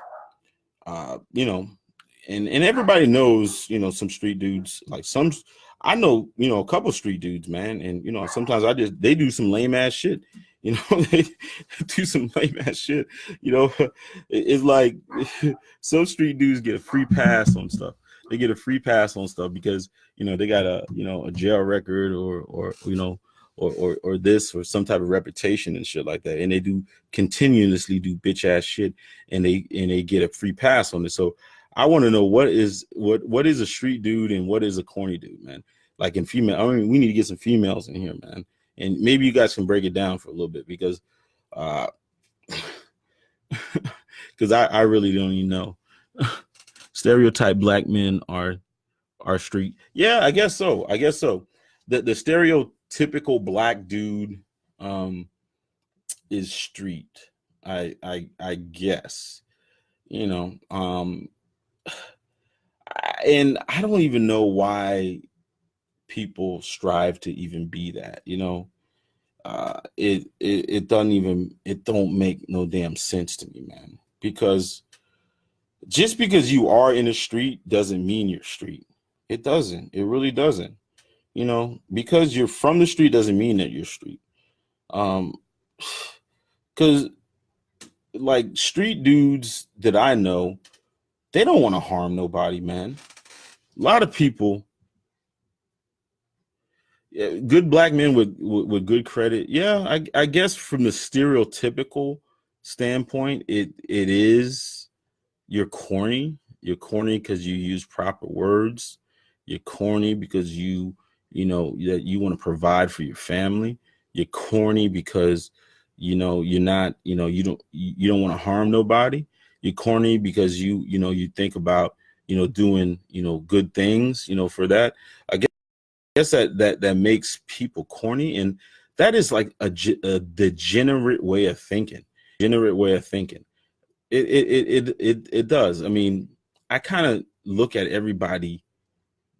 and everybody knows, some street dudes, like some, I know, a couple street dudes, man. And, sometimes they do some lame ass shit, they do some lame ass shit, it's like some street dudes get a free pass on stuff. They get a free pass on stuff because, they got a jail record or this or some type of reputation and shit like that. And they continuously do bitch ass shit, and they get a free pass on it. So I want to know what is a street dude and what is a corny dude, man. Like in female, I mean, we need to get some females in here, man. And maybe you guys can break it down for a little bit because I really don't even know. Stereotype black men are street. Yeah, I guess so. The stereotypical black dude is street. I guess. And I don't even know why people strive to even be that. It don't make no damn sense to me, man. Because just because you are in the street doesn't mean you're street. It doesn't. It really doesn't. Because you're from the street doesn't mean that you're street. Because like street dudes that I know, they don't want to harm nobody, man. A lot of people, good black men with good credit. Yeah, I guess from the stereotypical standpoint, it is you're corny. You're corny because you use proper words. You're corny because you that you want to provide for your family. You're corny because you're not you don't want to harm nobody. You're corny because you think about doing good things for that. I guess that makes people corny, and that is like a degenerate way of thinking. It does. I mean, I kind of look at everybody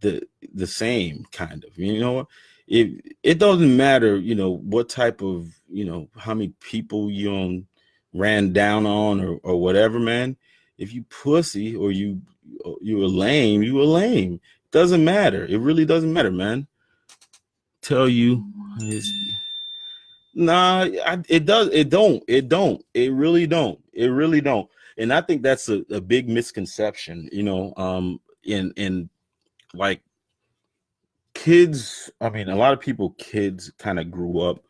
the same kind of, it doesn't matter, what type of, how many people you ran down on or whatever, man. If you pussy or you're lame, you a lame. Doesn't matter. It really doesn't matter, man. Tell you, it does. It don't. It really don't. And I think that's a big misconception, in like kids. I mean, a lot of kids kind of grew up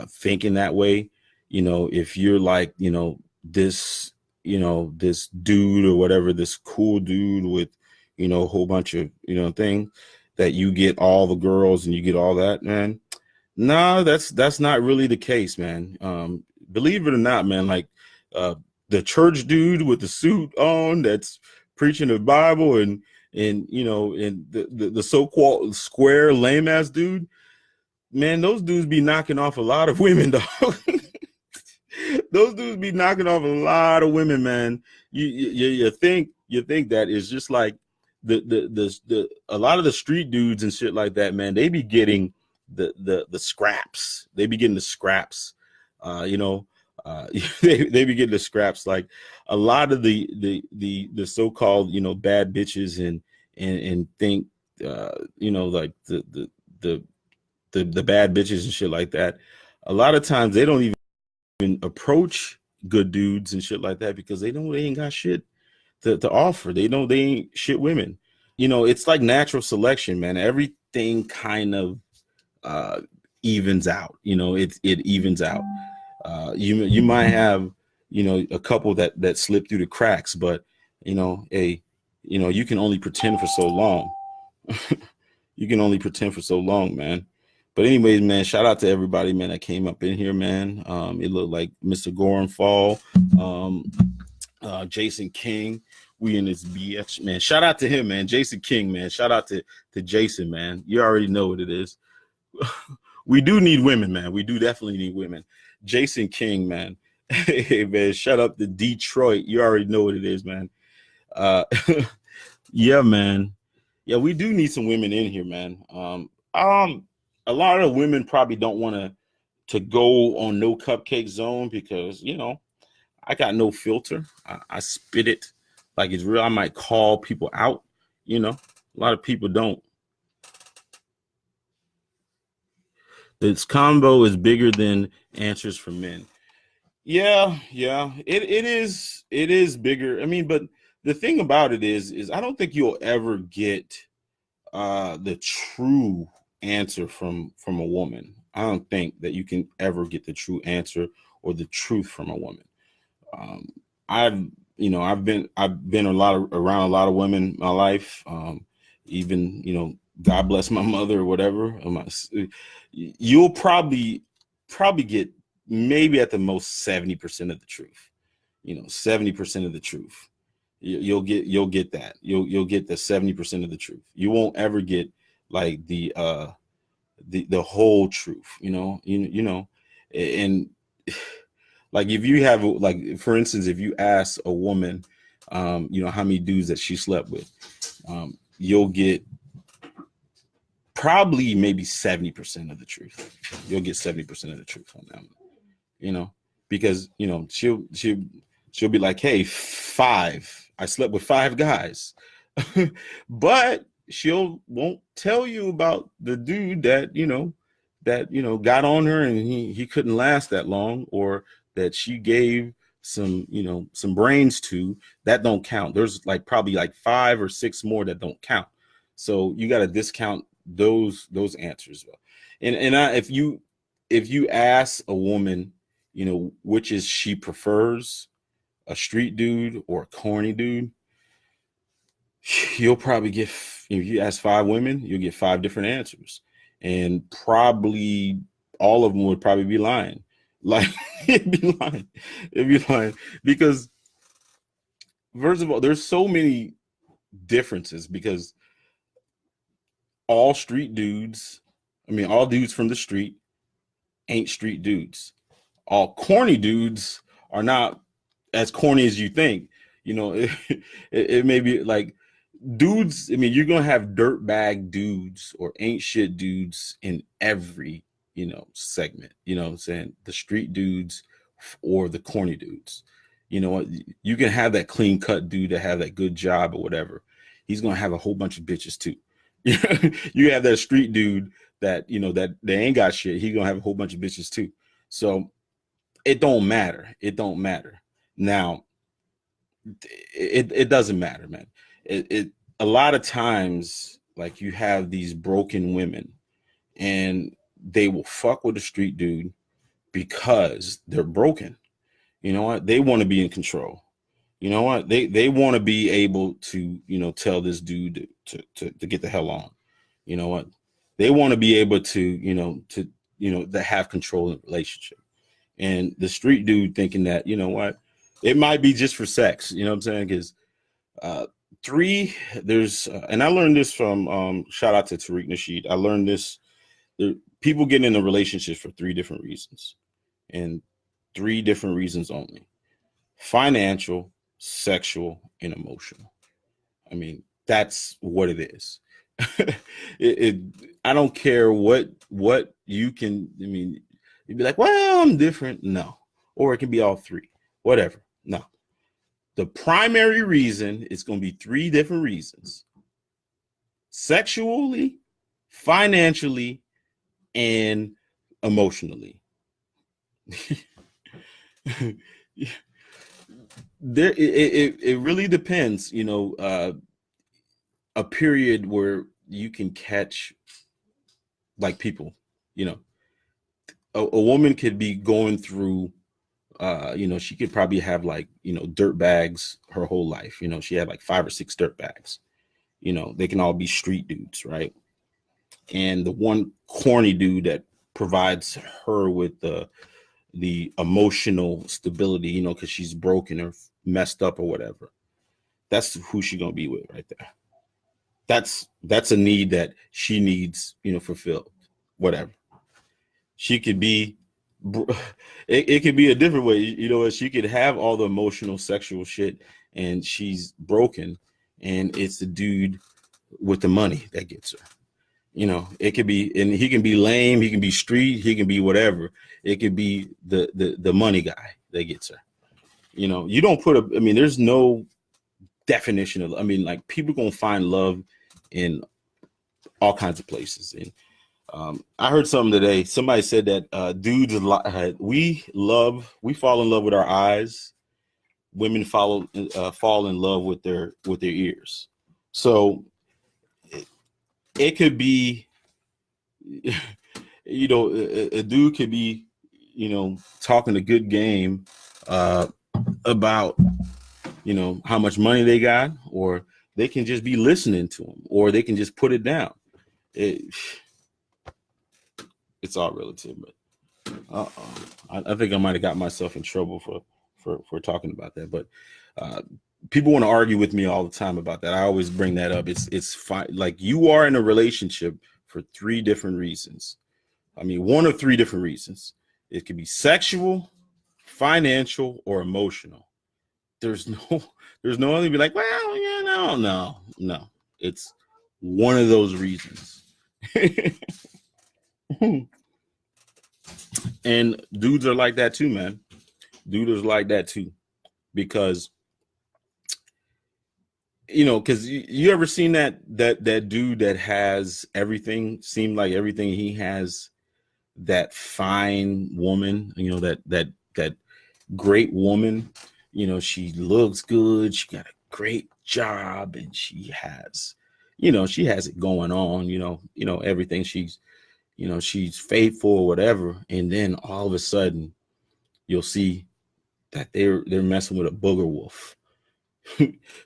thinking that way. If you're like, this, this dude or whatever, this cool dude with, a whole bunch of, things, that you get all the girls and you get all that, man. No, that's not really the case, man. Believe it or not, man, like the church dude with the suit on that's preaching the Bible and and the so-called square lame ass dude, man, those dudes be knocking off a lot of women, dog. Those dudes be knocking off a lot of women, man. You think that it's just like the a lot of the street dudes and shit like that, man. They be getting the scraps. They be getting the scraps. They be getting the scraps. Like a lot of the so-called bad bitches and think like the bad bitches and shit like that. A lot of times they don't even approach good dudes and shit like that because they know they ain't got shit to offer. They know they ain't shit women. It's like natural selection, man. Everything kind of evens out. It evens out. You might have a couple that slip through the cracks, but you can only pretend for so long. You can only pretend for so long, man. But anyways, man, shout out to everybody, man, that came up in here, man. It looked like Mr. Goran Fall, Jason King. We in this BS, man. Shout out to him, man. Jason King, man. Shout out to Jason, man. You already know what it is. We do need women, man. We do definitely need women. Jason King, man. Hey, man, shut up to Detroit. You already know what it is, man. Yeah, man. Yeah, we do need some women in here, man. A lot of women probably don't want to go on no cupcake zone because, I got no filter. I spit it like it's real, I might call people out. You know, a lot of people don't. This combo is bigger than answers from men. Yeah, it is bigger. I mean, but the thing about it is I don't think you'll ever get the true answer from a woman. I don't think that you can ever get the true answer or the truth from a woman. I've I've been around a lot of women in my life. Even God bless my mother or whatever. You'll probably get maybe at the most 70% of the truth. 70% of the truth. You'll get that. You'll get the 70% of the truth. You won't ever get like the whole truth. And like if you have, like, for instance, if you ask a woman, how many dudes that she slept with, you'll get probably maybe 70% of the truth. You'll get 70% of the truth on that, because she'll be like, hey, 5, I slept with 5 guys, but won't tell you about the dude that got on her and he couldn't last that long, or that she gave some brains to. That don't count. There's like probably like 5 or 6 more that don't count. So you got to discount those answers. And if you ask a woman, which is she prefers, a street dude or a corny dude, you'll probably get, if you ask 5 women, you'll get 5 different answers, and probably all of them would probably be lying. Like it'd be lying because, first of all, there's so many differences, because all dudes from the street ain't street dudes. All corny dudes are not as corny as you think. It may be like dudes. I mean, you're gonna have dirtbag dudes or ain't shit dudes in every segment. You know what I'm saying? The street dudes or the corny dudes. You can have that clean cut dude that have that good job or whatever. He's gonna have a whole bunch of bitches too. You have that street dude that that they ain't got shit. He's gonna have a whole bunch of bitches too. So it don't matter. Now it doesn't matter, man. It a lot of times, like, you have these broken women and they will fuck with a street dude because they're broken. You know what? They want to be in control. You know what? They want to be able to, tell this dude to get the hell on. You know what? They want to be able to, to have control in the relationship. And the street dude thinking that, it might be just for sex. You know what I'm saying? Because and I learned this from, shout out to Tariq Nasheed. I learned this. People get into relationships for 3 different reasons, and 3 different reasons only: financial, sexual, and emotional. I mean, that's what it is. I don't care what you can. I mean, you'd be like, well, I'm different. No. Or it can be all 3, whatever. No. The primary reason is going to be 3 different reasons: sexually, financially, and emotionally. It really depends, a period where you can catch, like, people, a woman could be going through, she could probably have, like, dirt bags her whole life. She had like 5 or 6 dirt bags. They can all be street dudes, right? And the one corny dude that provides her with the emotional stability, because she's broken or messed up or whatever, that's who she's gonna be with right there. That's a need that she needs, fulfilled. Whatever. She could be, it could be a different way. She could have all the emotional, sexual shit, and she's broken, and it's the dude with the money that gets her. It could be, and he can be lame, he can be street, he can be whatever. It could be the money guy that gets her. You don't put there's no definition of, I mean, like people gonna find love in all kinds of places. And I heard something today. Somebody said that dudes, we fall in love with our eyes. Women fall in love with their ears. So it could be, you know, a dude could be, you know, talking a good game about, you know, how much money they got, or they can just be listening to them, or they can just put it down. It's all relative, but I think I might have got myself in trouble for talking about that. But people want to argue with me all the time about that. I always bring that up. It's fine. Like, you are in a relationship for 3 different reasons. I mean, 1 of 3 different reasons. It could be sexual, financial, or emotional. There's no other be like, well, yeah, no. It's one of those reasons. And dudes are like that too, man. Dudes are like that too, because, you know, because you ever seen that dude that has everything, seem like everything he has, that fine woman, you know, that great woman, you know, she looks good, she got a great job, and she has it going on, you know, everything, she's faithful or whatever. And then all of a sudden you'll see that they're messing with a booger wolf.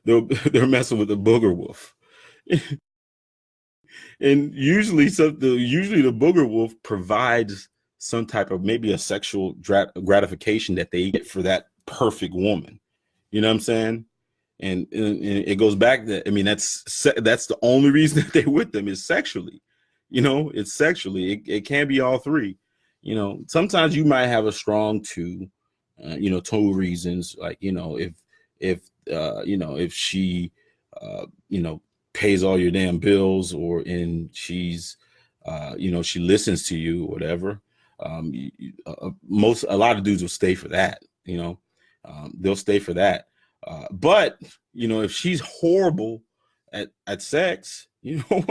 they're messing with a booger wolf. And usually the booger wolf provides some type of, maybe a sexual gratification that they get for that perfect woman. You know what I'm saying? And it goes back that, I mean, that's the only reason that they're with them, is sexually. You know, it's sexually. It can't be all 3. You know, sometimes you might have a strong 2, you know, 2 reasons. Like, you know, if she, you know, pays all your damn bills, and she's, you know, she listens to you or whatever. A lot of dudes will stay for that. You know, they'll stay for that. But, you know, if she's horrible at sex, you know,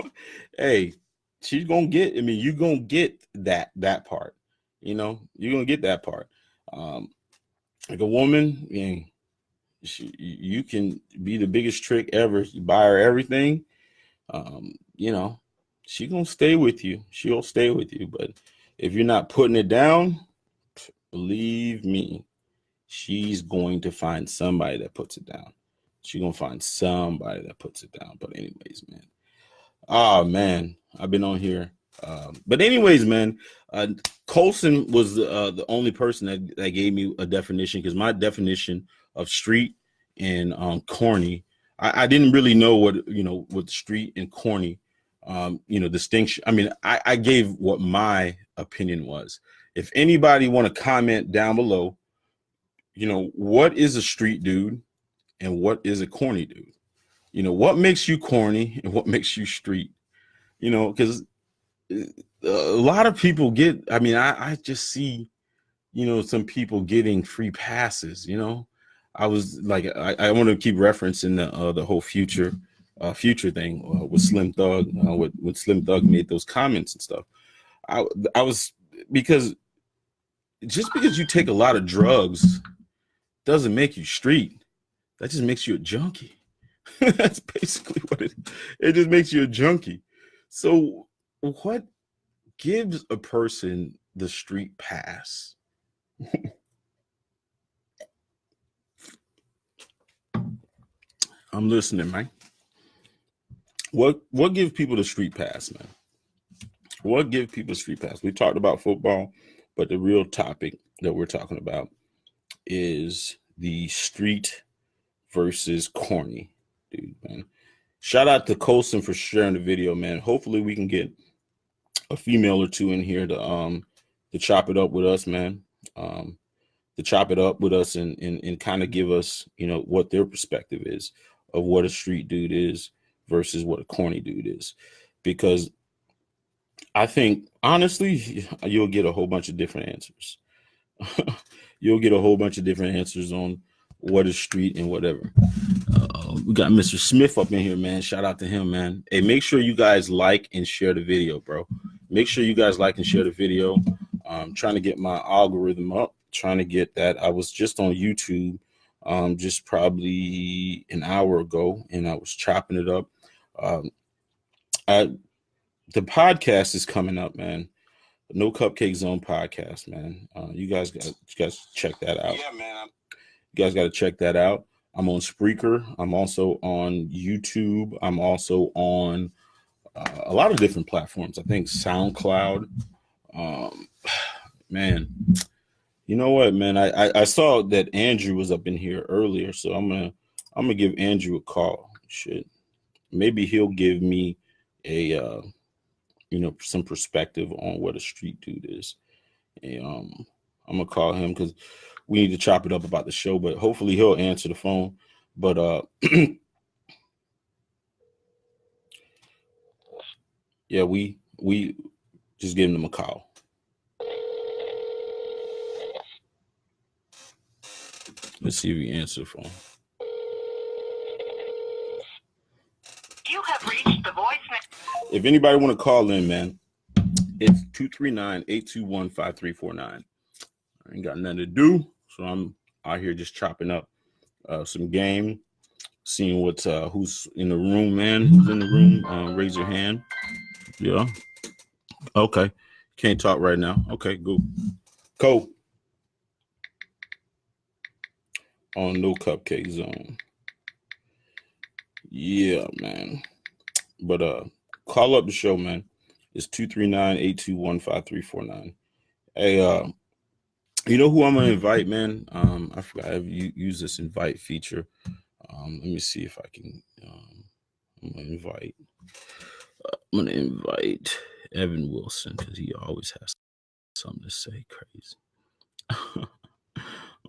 hey, she's gonna get, I mean, you're gonna get that part. You know, you're gonna get that part. Like a woman, man, you can be the biggest trick ever. You buy her everything, you know, she gonna stay with you. She'll stay with you. But if you're not putting it down, believe me, she's going to find somebody that puts it down. She's gonna find somebody that puts it down. But anyways, man. Oh man, I've been on here. But anyways, man, Colson was the only person that gave me a definition, because my definition of street and corny, I didn't really know what street and corny, you know, distinction. I mean, I gave what my opinion was. If anybody want to comment down below, you know, what is a street dude and what is a corny dude? You know, what makes you corny and what makes you street? You know, because a lot of people get, I mean, I just see, you know, some people getting free passes. You know, I was like, I want to keep referencing the whole future thing with Slim Thug, when Slim Thug made those comments and stuff. I was, because just because you take a lot of drugs doesn't make you street. That just makes you a junkie. That's basically what it just makes you a junkie. So what gives a person the street pass? I'm listening, man. What gives people the street pass, man? What gives people street pass? We talked about football, but the real topic that we're talking about is the street versus corny, dude, man. Shout out to Colson for sharing the video, man. Hopefully we can get a female or 2 in here to chop it up with us, man. To chop it up with us and kind of give us, you know, what their perspective is of what a street dude is versus what a corny dude is. Because I think, honestly, you'll get a whole bunch of different answers. You'll get a whole bunch of different answers on what is street and whatever. We got Mr. Smith up in here, man. Shout out to him, man. Hey, make sure you guys like and share the video, bro. Make sure you guys like and share the video. I'm trying to get my algorithm up, trying to get that. I was just on YouTube just probably an hour ago, and I was chopping it up. The podcast is coming up, man. No Cupcake Zone podcast, man. You guys check that out. Yeah, man. You guys got to check that out. I'm on Spreaker. I'm also on YouTube. I'm also on a lot of different platforms. I think SoundCloud. Man, you know what, man? I saw that Andrew was up in here earlier, so I'm gonna give Andrew a call. Shit, maybe he'll give me a some perspective on what a street dude is. And, I'm gonna call him because we need to chop it up about the show, but hopefully he'll answer the phone. But yeah, we just giving him a call. Let's see if he answers the phone. You have reached the voicemail. If anybody want to call in, man, it's 239-821-5349. I ain't got nothing to do, so I'm out here just chopping up some game, seeing what's who's in the room, man. Who's in the room? Raise your hand. Yeah. Okay. Can't talk right now. Okay, go. Cool. On No Cupcake Zone. Yeah, man. But call up the show, man. It's 239-821-5349. Hey, you know who I'm gonna invite, man? I forgot I've used this invite feature. Let me see if I can. I'm gonna invite Evan Wilson because he always has something to say crazy.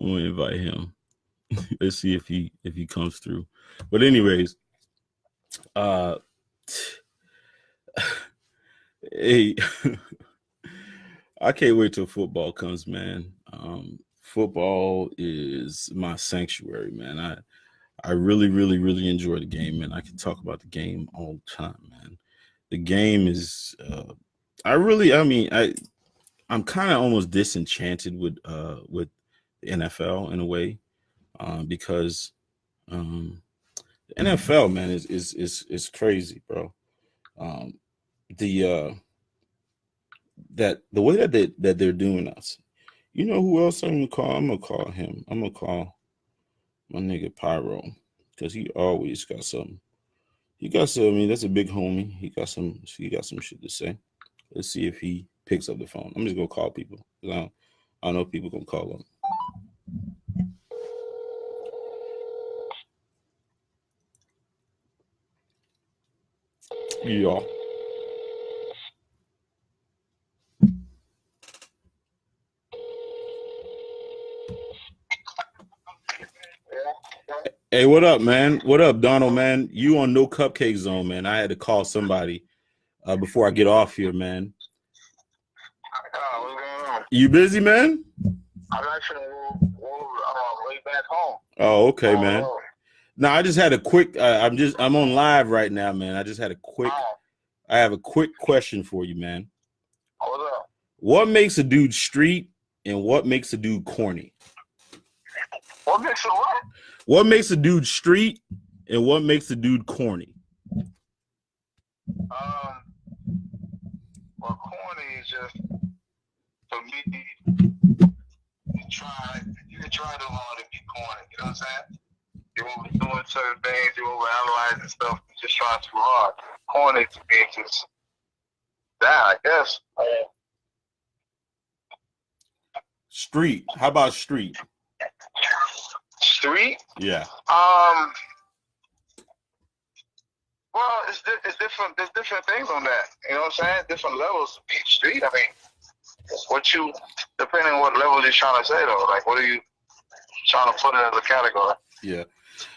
I'm gonna invite him. Let's see if he comes through. But anyways, hey, I can't wait till football comes, man. Football is my sanctuary, man. I really, really, really enjoy the game, man. I can talk about the game all the time, man. The game is I'm kind of almost disenchanted with the NFL in a way. Because the NFL, man, is crazy, bro. The way that they're doing us. You know who else I'm gonna call? I'm gonna call him. I'm gonna call my nigga Pyro because he always got something. He got some. I mean, that's a big homie. He got some shit to say. Let's see if he picks up the phone. I'm just gonna call people. I know people gonna call him. Yeah. Hey, what up, man? What up, Donald, man? You on No Cupcake Zone, man. I had to call somebody before I get off here, man. What's going on? You busy, man? I'm actually way back home. Oh, okay, man. No, I just had a quick. I'm on live right now, man. I just had a quick. I have a quick question for you, man. What's up? What makes a dude street and what makes a dude corny? What makes a what? What makes a dude street and what makes a dude corny? Well, corny is just for me. You can try too hard to be corny. You know what I'm saying? You're doing certain things, you're overanalyzing stuff, you just try too hard. Corny to me is just that, I guess. Street. How about street? Street? Yeah. Well, it's different. There's different things on that. You know what I'm saying? Different levels of being street. I mean, depending on what level you're trying to say though. Like, what are you trying to put it as a category? Yeah.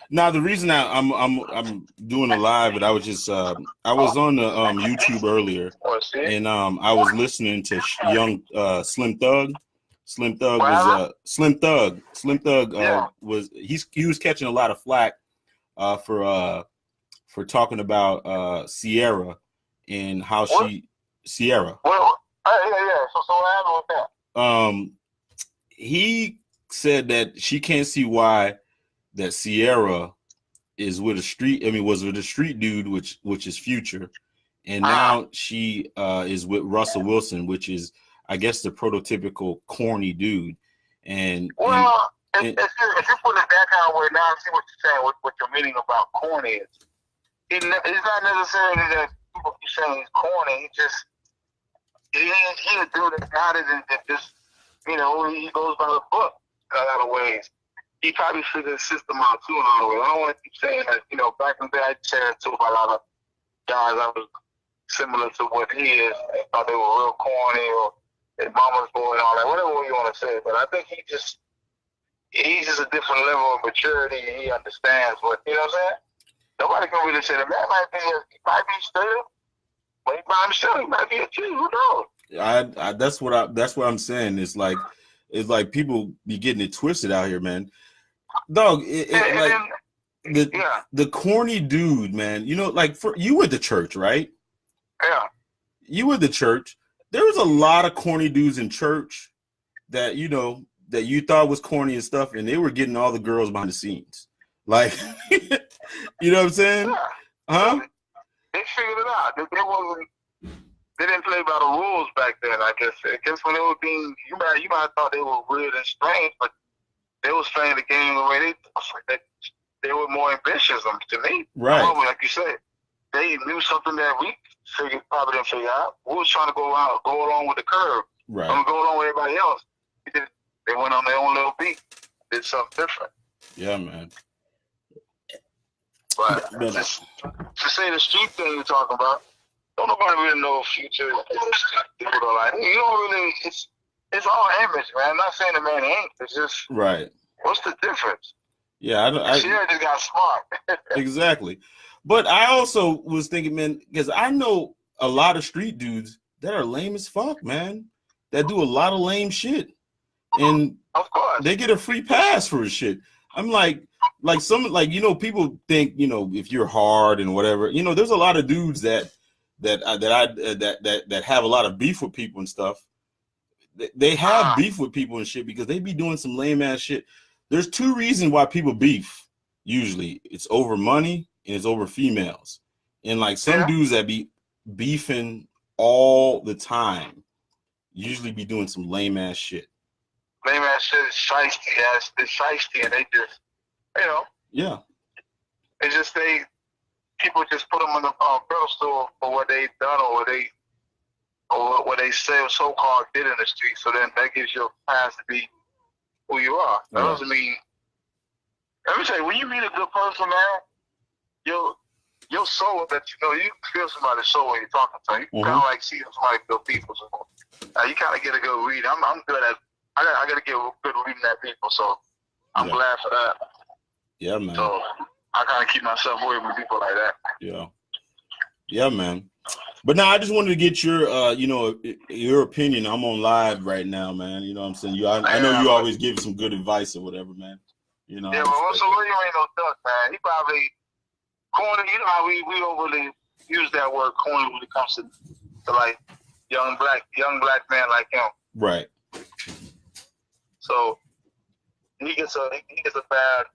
Now the reason I'm doing a live, but I was just I was on the YouTube earlier, and I was listening to young Slim Thug, Slim Thug What was happened? Slim Thug Yeah. was he was catching a lot of flack for talking about Sierra and how What? Sierra. Well, yeah. So what happened with that? He said that she can't see why that Sierra is with a street. I mean, was with a street dude, which is Future, and now she is with Russell Wilson, which is, I guess, the prototypical corny dude. And If you put it that kind of way, now I see what you're saying. What your meaning about corny is. It's not necessarily that people keep saying he's corny. He a dude that got it and just, he goes by the book in a lot of ways. He probably figured the system out too in a lot of ways. I don't want to keep saying that, back in the day I said it too about a lot of guys I was similar to what he is. I thought they were real corny or their mama's boy and all that, whatever you want to say. But I think he's just a different level of maturity and he understands what, you know what I'm saying? Nobody can really say the man he might be straight up, but he might be he might be a G, who knows? That's what I'm saying. It's like people be getting it twisted out here, man. Dog, the corny dude, man. Like you went to church, right? Yeah. You went to church. There was a lot of corny dudes in church that that you thought was corny and stuff, and they were getting all the girls behind the scenes. Like, you know what I'm saying? Yeah. Huh? They figured it out. They didn't play by the rules back then, I guess. I guess when they were being, you might have thought they were weird and strange, but they was playing the game the way they were more ambitious to me. Right. Like you said, they knew something that we probably didn't figure out. We was trying to go along with the curve. Right. Go along with everybody else. They went on their own little beat, did something different. Yeah, man. But to say the street thing you're talking about, don't nobody really know Future. People don't like. You don't really. It's all image, man. I'm not saying the man ain't. It's just right. What's the difference? Yeah, Sierra just got smart. Exactly. But I also was thinking, man, because I know a lot of street dudes that are lame as fuck, man. That do a lot of lame shit, and of course they get a free pass for his shit. I'm like people think if you're hard and whatever, there's a lot of dudes that have a lot of beef with people and stuff. They have beef with people and shit because they be doing some lame ass shit. There's two reasons why people beef. Usually it's over money and it's over females. And like some dudes that be beefing all the time usually be doing some lame ass shit. Lame ass shit is shiesty ass. It's shiesty and they just, Yeah. It's just people just put them on the pedestal for what they've done or what they say or so-called did in the street. So then that gives you a pass to be who you are. That doesn't mean. Let me say, when you meet a good person, man, your soul that you feel somebody's soul when you're talking to them. You kind of like see somebody feel people. So you kind of get a good read. I'm good at. I got to get a good reading at people. So I'm glad for that. Yeah, man. So I kind of keep myself away from people like that. Yeah. Yeah, man. But now I just wanted to get your, your opinion. I'm on live right now, man. You know what I'm saying? I know you always give some good advice or whatever, man. Yeah, but Russell Williams ain't no duck, man. He probably corny. You know how we overly use that word corny when it comes to like young black man like him. Right. So he gets a bad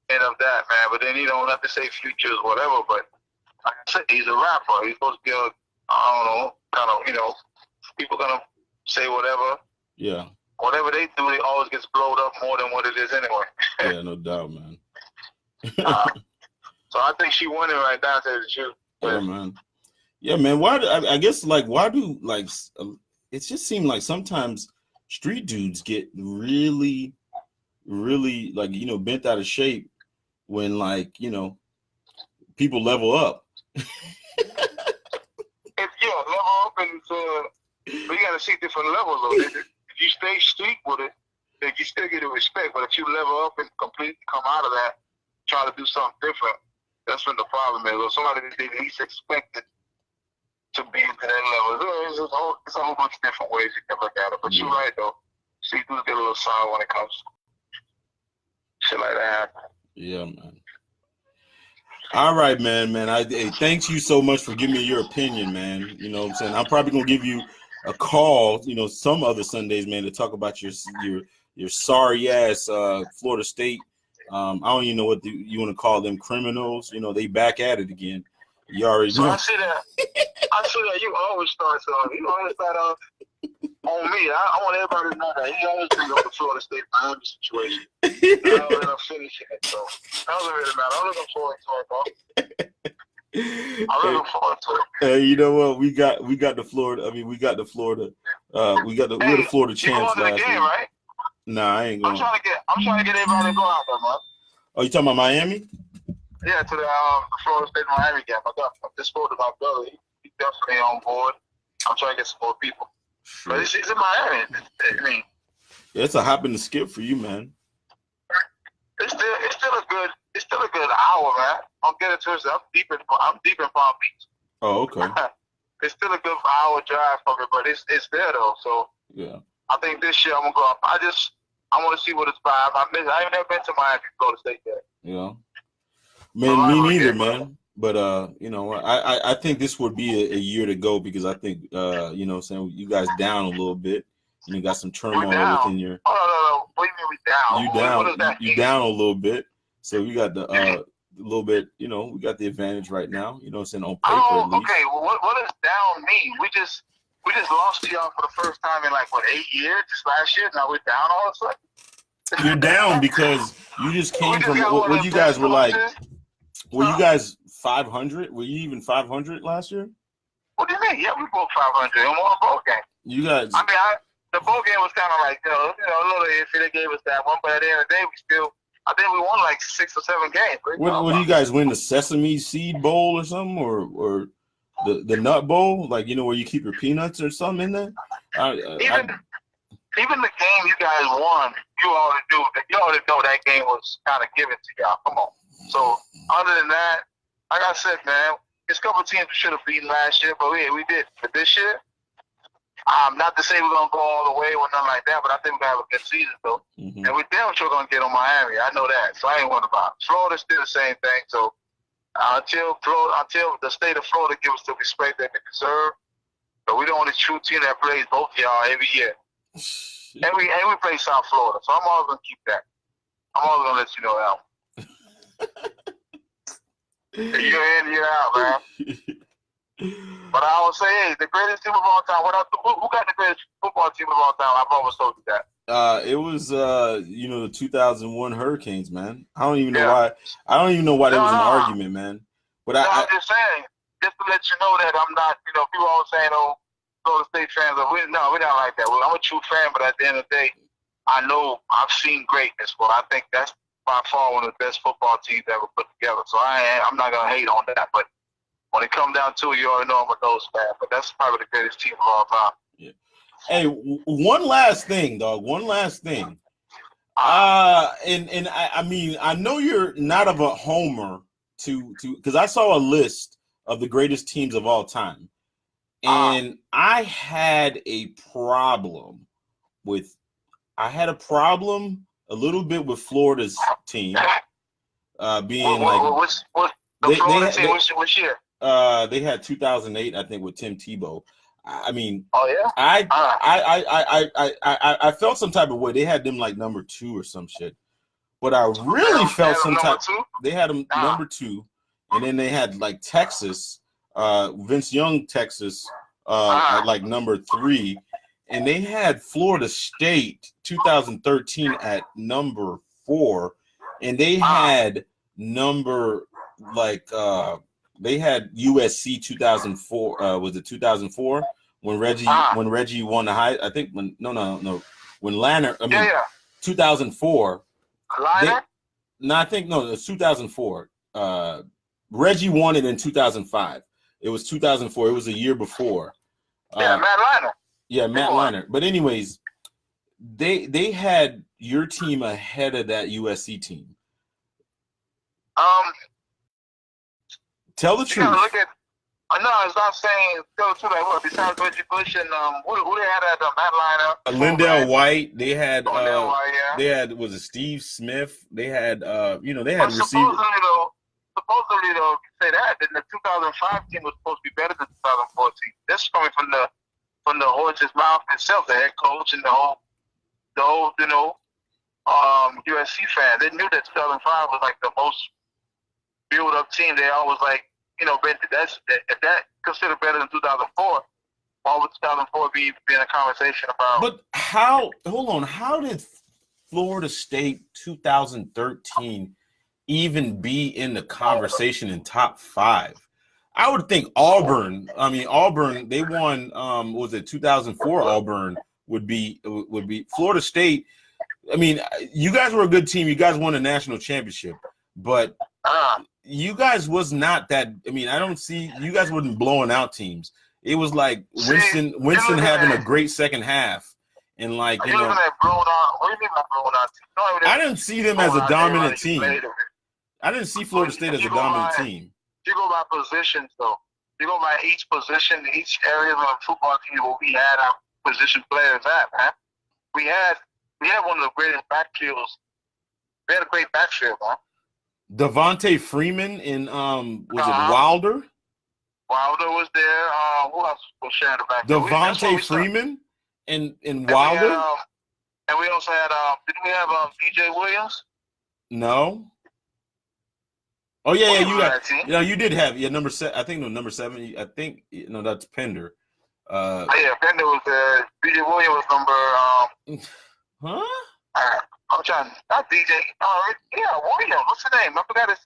end of that, man. But then you don't have to say Futures, whatever. But like I said, he's a rapper. He's supposed to be people gonna say whatever. Yeah. Whatever they do, it always gets blowed up more than what it is anyway. Yeah, no doubt, man. So I think she won it right now, to tell you the truth. Yeah, man. Yeah, man. Why do it just seem like sometimes street dudes get really, really bent out of shape when people level up. Level up and but you gotta see different levels of it. If you stay street with it, then you still get the respect. But if you level up and completely come out of that, try to do something different, that's when the problem is. Or somebody that they least expected to be into that level. It's a whole bunch of different ways you can look at it. But you're right though. See, dudes get a little sour when it comes to shit like that. Yeah, man. All right, man. Hey, thanks you so much for giving me your opinion, man. You know what I'm saying? I'm probably gonna give you a call, some other Sundays, man, to talk about your sorry ass Florida State. I don't even know what you want to call them, criminals. They back at it again. You already know. So I see that. You always start something. You always start off on me. I want everybody to know that he always bring up the Florida State Miami situation. I don't end up finishing it, so that doesn't really matter. I'm looking forward to it, bro. I'm looking forward to it. Hey, you know what? We got the Florida. I mean, we got the Florida. We're the Florida champs last week. Right? Nah, I ain't going. I'm trying to get everybody to go out there, man. Oh, you talking about Miami? Yeah, to the Florida State Miami game. I just spoke to my brother. He's definitely on board. I'm trying to get some more people. Sure. But it's in Miami. I mean, yeah, it's a hop and a skip for you, man. It's still a good hour, man. Don't get it twisted. I'm deep in Palm Beach. Oh, okay. It's still a good hour drive from it, but it's there though. So yeah, I think this year I'm gonna go up. I want to see what it's about. I ain't never been to Miami, Florida State yet. Yeah, man, me neither, man. But I think this would be a year to go because I think saying you guys down a little bit. You got some turmoil within your. Oh no! What do you mean we down? You down? What does that mean? You down a little bit. So you got the little bit. We got the advantage right now. You know what I'm saying, on paper at least. Okay. Well, what does down mean? We just lost to y'all for the first time in 8 years. Just last year. Now we're down all of a sudden. You're down because you just came from what you guys were like. Were you guys 500? Were you even 500 last year? What do you mean? Yeah, we broke 500 and won a bowl game. You guys. I mean, the bowl game was kind of a little iffy. They gave us that one, but at the end of the day, I think we won 6 or 7 games. What do you guys win? The Sesame Seed Bowl or something, or the Nut Bowl, where you keep your peanuts or something in there? Even the game you guys won, you already know that game was kind of given to y'all. Come on. So other than that, like I said, man, there's a couple of teams we should have beaten last year, but we did. But this year, not to say we're gonna go all the way or nothing like that, but I think we're gonna have a good season though. Mm-hmm. And we damn sure gonna get on Miami. I know that, so I ain't worried about it. Florida's still the same thing. So until the state of Florida gives us the respect that they deserve, but we the only true team that plays both y'all every year. And we play South Florida, so I'm always gonna keep that. I'm always gonna let you know that one. Year in, year out, man. But I always say, hey, the greatest team of all time. Who got the greatest football team of all time? I've always told you that. It was the 2001 Hurricanes, man. I don't even know why. I don't even know why there was an argument, man. But I'm just saying, just to let you know that I'm not. People always saying, "Oh, Florida State fans." We're not like that. I'm a true fan, but at the end of the day, I know I've seen greatness. Well, I think that's by far one of the best football teams ever put together. So I'm not gonna hate on that, but when it comes down to it, you already know I'm a Nose fan. But that's probably the greatest team of all time. Yeah. Hey, one last thing, dog. One last thing. And I mean, I know you're not of a homer because I saw a list of the greatest teams of all time, and I had a problem a little bit with Florida's team being what's the Florida team? Which year? They had 2008, I think, with Tim Tebow. I mean, oh yeah, I felt some type of way. They had them number 2 or some shit, but I really felt some type. They had them number 2, and then they had Texas, Vince Young, Texas, at number 3. And they had Florida State 2013 at number 4, and they had they had USC 2004. Was it 2004 when Reggie won the high? I think when Lanner. 2004. Lanner? I think it was 2004. Reggie won it in 2005. It was 2004. It was a year before. Matt Lanner. Yeah, Matt Leinart. But anyways, they had your team ahead of that USC team. Tell the truth. No, it's not saying go to like what besides Reggie Bush and who they had at that lineup? Lindell White. They had Yeah. was it Steve Smith? They had they But had receivers. supposedly though, if you say that, then the 2005 team was supposed to be better than 2014. This is coming from the horse's mouth itself, the head coach and the whole USC fan. They knew that 2005 was like the most build up team. They always like if that considered better than 2004. Why would 2004 be in a conversation about? But how did Florida State 2013 even be in the conversation in top 5? I would think Auburn. I mean, Auburn. They won. Was it 2004? Auburn would be Florida State. I mean, you guys were a good team. You guys won a national championship, but you guys was not that. I mean, I don't see you guys wasn't blowing out teams. It was like Winston having a great second half, and like you know. I didn't see them as a dominant team. I didn't see Florida State as a dominant team. You go by positions, though. You go by each position, each area of the football team where we had our position players at, man. We had one of the greatest backfields. We had a great backfield, man. Devontae Freeman in was it Wilder? Wilder was there. Who else was sharing the backfield? Devontae Freeman and Wilder. And we also had didn't we have DJ Williams? No. Oh yeah, you did have number 7. I think number 7. I think that's Pender. Pender was there. DJ Williams was number. Huh? I'm trying. Not DJ. Williams. What's his name? I forgot his.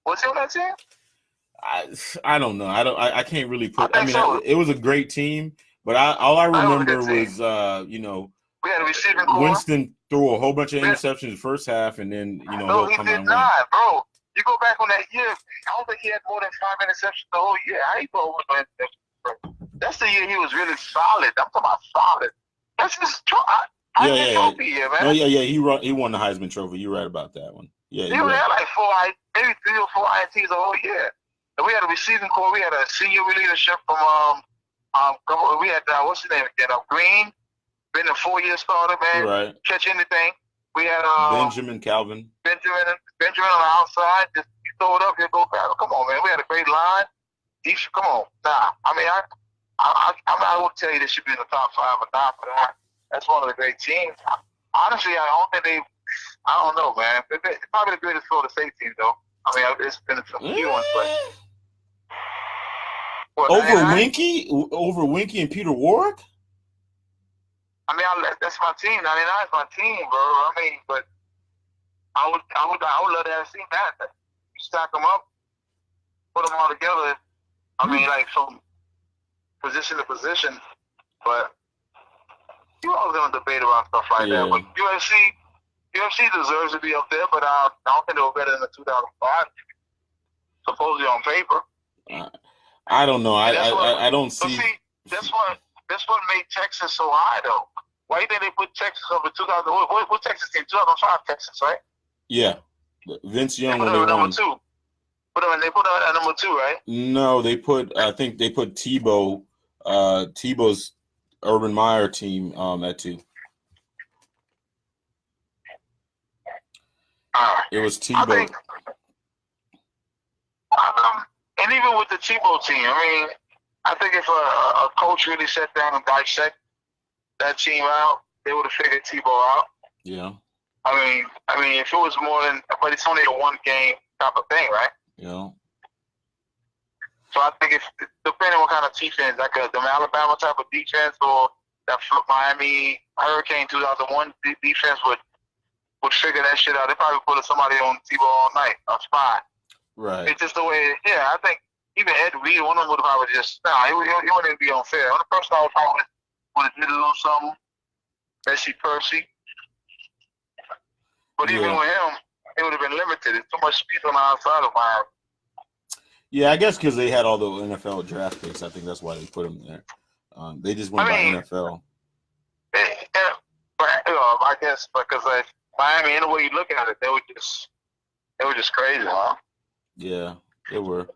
What's he on that team? I don't know. I can't really put. I mean, it was a great team, but all I remember was we had a receiving core. Winston threw a whole bunch of interceptions the first half, and then no, he did not, bro. You go back on that year, I don't think he had more than 5 interceptions the whole year. How you go with interceptions? That's the year he was really solid. I'm talking about solid. That's his trophy year, man. Oh yeah. He won the Heisman Trophy. You're right about that one. Yeah, he had like maybe 3 or 4 INTs the whole year. And we had a receiving core. We had a senior leadership from we had what's his name again? Green, been a 4-year starter, man. Right. Catch anything. We had Benjamin Calvin. Benjamin on the outside. Just you throw it up, you go back. Come on, man. We had a great line. Come on. Nah. I mean, I will tell you this should be in the top 5 or not, but that's one of the great teams. Honestly, I don't know, man. It's probably the greatest Florida State team, though. I mean, it's been some few ones, but over Winky and Peter Warrick. I mean, that's my team. 99 is my team, bro. I mean, but I would love to have seen that. You stack them up, put them all together. I mean, like from position to position. But you always gonna debate about stuff like that. But UFC deserves to be up there, but I don't think they were better than the 2005. Supposedly on paper. I don't know. I don't see. See, that's what made Texas so high, though. Why do you think they put Texas over 2000? What Texas team? 2005 Texas, right? Yeah, Vince Young when they won. Number 2. They put at number 2, right? No, they put. I think they put Tebow. Tebow's Urban Meyer team at 2. It was Tebow. And even with the Tebow team, I mean, I think if a coach really sat down and dissect that team out, they would have figured Tebow out. Yeah. I mean, if it was more than, but it's only a 1-game type of thing, right? Yeah. So I think depending on what kind of defense, like the Alabama type of defense or that Miami Hurricane 2001 defense would figure that shit out. They probably put somebody on Tebow all night, a spy. Right. It's just the way. I think even Ed Reed, one of them would have probably just he wouldn't even be unfair. The person I would probably would have did a little something, especially Percy. But even with him, it would have been limited. There's too much speed on the outside of Miami. Yeah, I guess because they had all the NFL draft picks. I think that's why they put him there. They just went by NFL. I guess because like Miami, any way you look at it, they were just crazy, huh? Yeah, they were.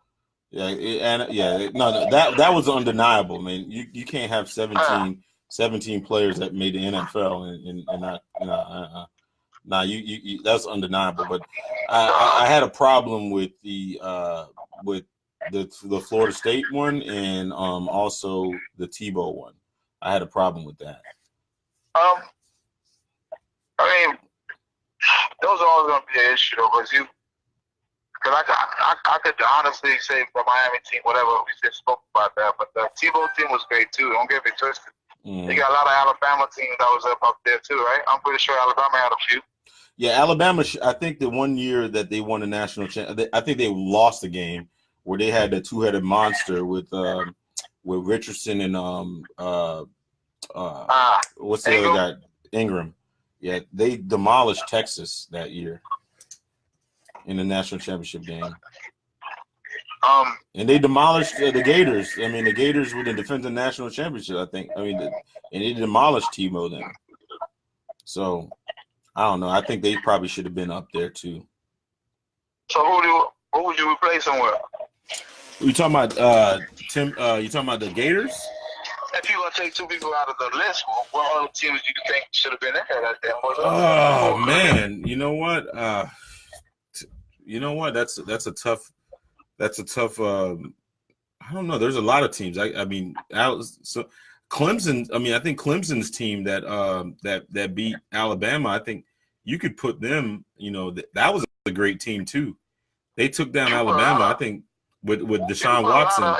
That was undeniable, man. You can't have 17 players that made the NFL and not nah, you that's undeniable. But I had a problem with with the Florida State one and also the Tebow one. I had a problem with that. I mean, those are always going to be an issue, though, because I could honestly say for Miami team, whatever, we just spoke about that, but the Tebow team was great, too. Don't get me twisted. They got a lot of Alabama teams that was up there, too, right? I'm pretty sure Alabama had a few. Yeah, Alabama, I think the one year that they won the national championship, I think they lost the game where they had the two-headed monster with Richardson and what's the other guy? Ingram. Yeah, they demolished Texas that year in the national championship game. And they demolished the Gators. I mean, the Gators were the defending national championship, I think. I mean, and they demolished Tebow then. So, I don't know. I think they probably should have been up there, too. So, who would you replace them with? You talking about, Tim, you talking about the Gators? If you're going to take two people out of the list, what other teams do you think should have been there? Oh, man. You know what? That's a tough. I don't know. There's a lot of teams. I mean, so Clemson. I mean, I think Clemson's team that beat Alabama. I think you could put them. You know, that was a great team too. They took down Alabama. I think with Deshaun Watson.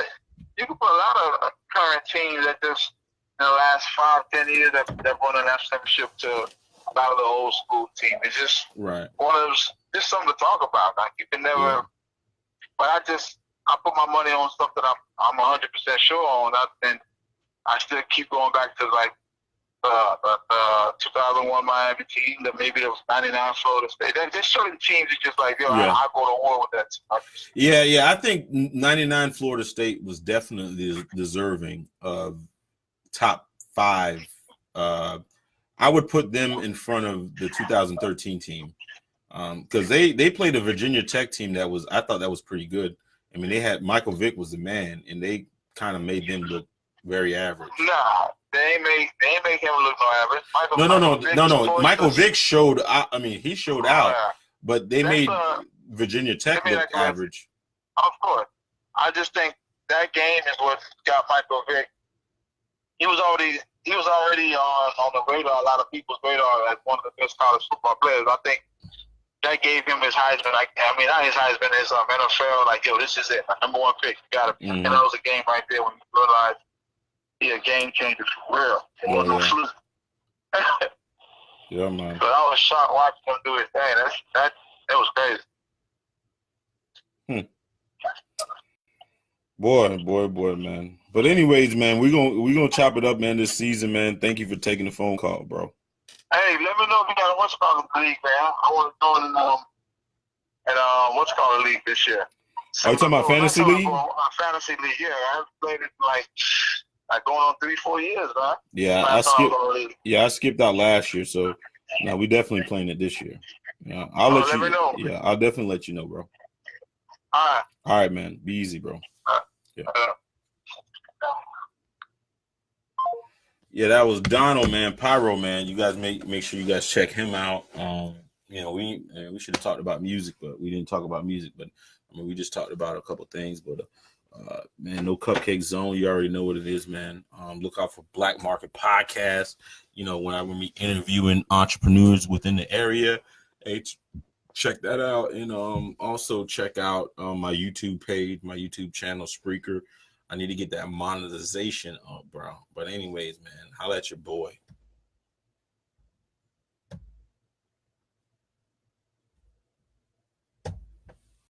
You can put a lot of current teams that just in the last 5-10 years that won a national championship to a lot of the old school team. It's just right. One of those, just something to talk about. Like you can never. Yeah. But I put my money on stuff that I'm 100% sure on, and I still keep going back to like 2001 Miami team, that maybe it was 99 Florida State. There's certain teams that just like, I go to war with that team. Yeah. I think 99 Florida State was definitely deserving of top 5. I would put them in front of the 2013 team because they played a Virginia Tech team I thought that was pretty good. I mean, they had Michael Vick was the man, and they kind of made them look very average. Nah. They ain't make him look no average. No. Michael Vick showed. I mean, he showed out, but they made Virginia Tech look average. Of course, I just think that game is what got Michael Vick. He was already on the radar, a lot of people's radar, as one of the best college football players. I think that gave him his Heisman. Not his Heisman, his NFL. Like, yo, this is it, my number 1 pick. You got to be. And that was a game right there when you realized. Yeah, game changer for real. It wasn't no fluke. Yeah, man. But I was shocked watching him do his thing. That was crazy. Boy, man. But anyways, man, we're gonna chop it up, man, this season, man. Thank you for taking the phone call, bro. Hey, let me know if you got what's called the league, man. I want to join what's called the league this year. Are you talking about fantasy league? Fantasy league, yeah. I haven't played it like going on 3-4 years, man. Yeah, I skipped out last year, so no, we definitely playing it this year. Yeah, I'll let you know. Yeah, I'll definitely let you know, bro. All right, man. Be easy, bro. Yeah. Yeah, that was Donald, man. Pyro, man. You guys make sure you guys check him out. We should have talked about music, but we didn't talk about music. But I mean, we just talked about a couple things, but. Man, No Cupcake Zone. You already know what it is, man. Look out for Black Market Podcast. You know, when I'm interviewing entrepreneurs within the area. Hey, check that out. And also check out my YouTube page, my YouTube channel, Spreaker. I need to get that monetization up, bro. But anyways, man, holla at your boy.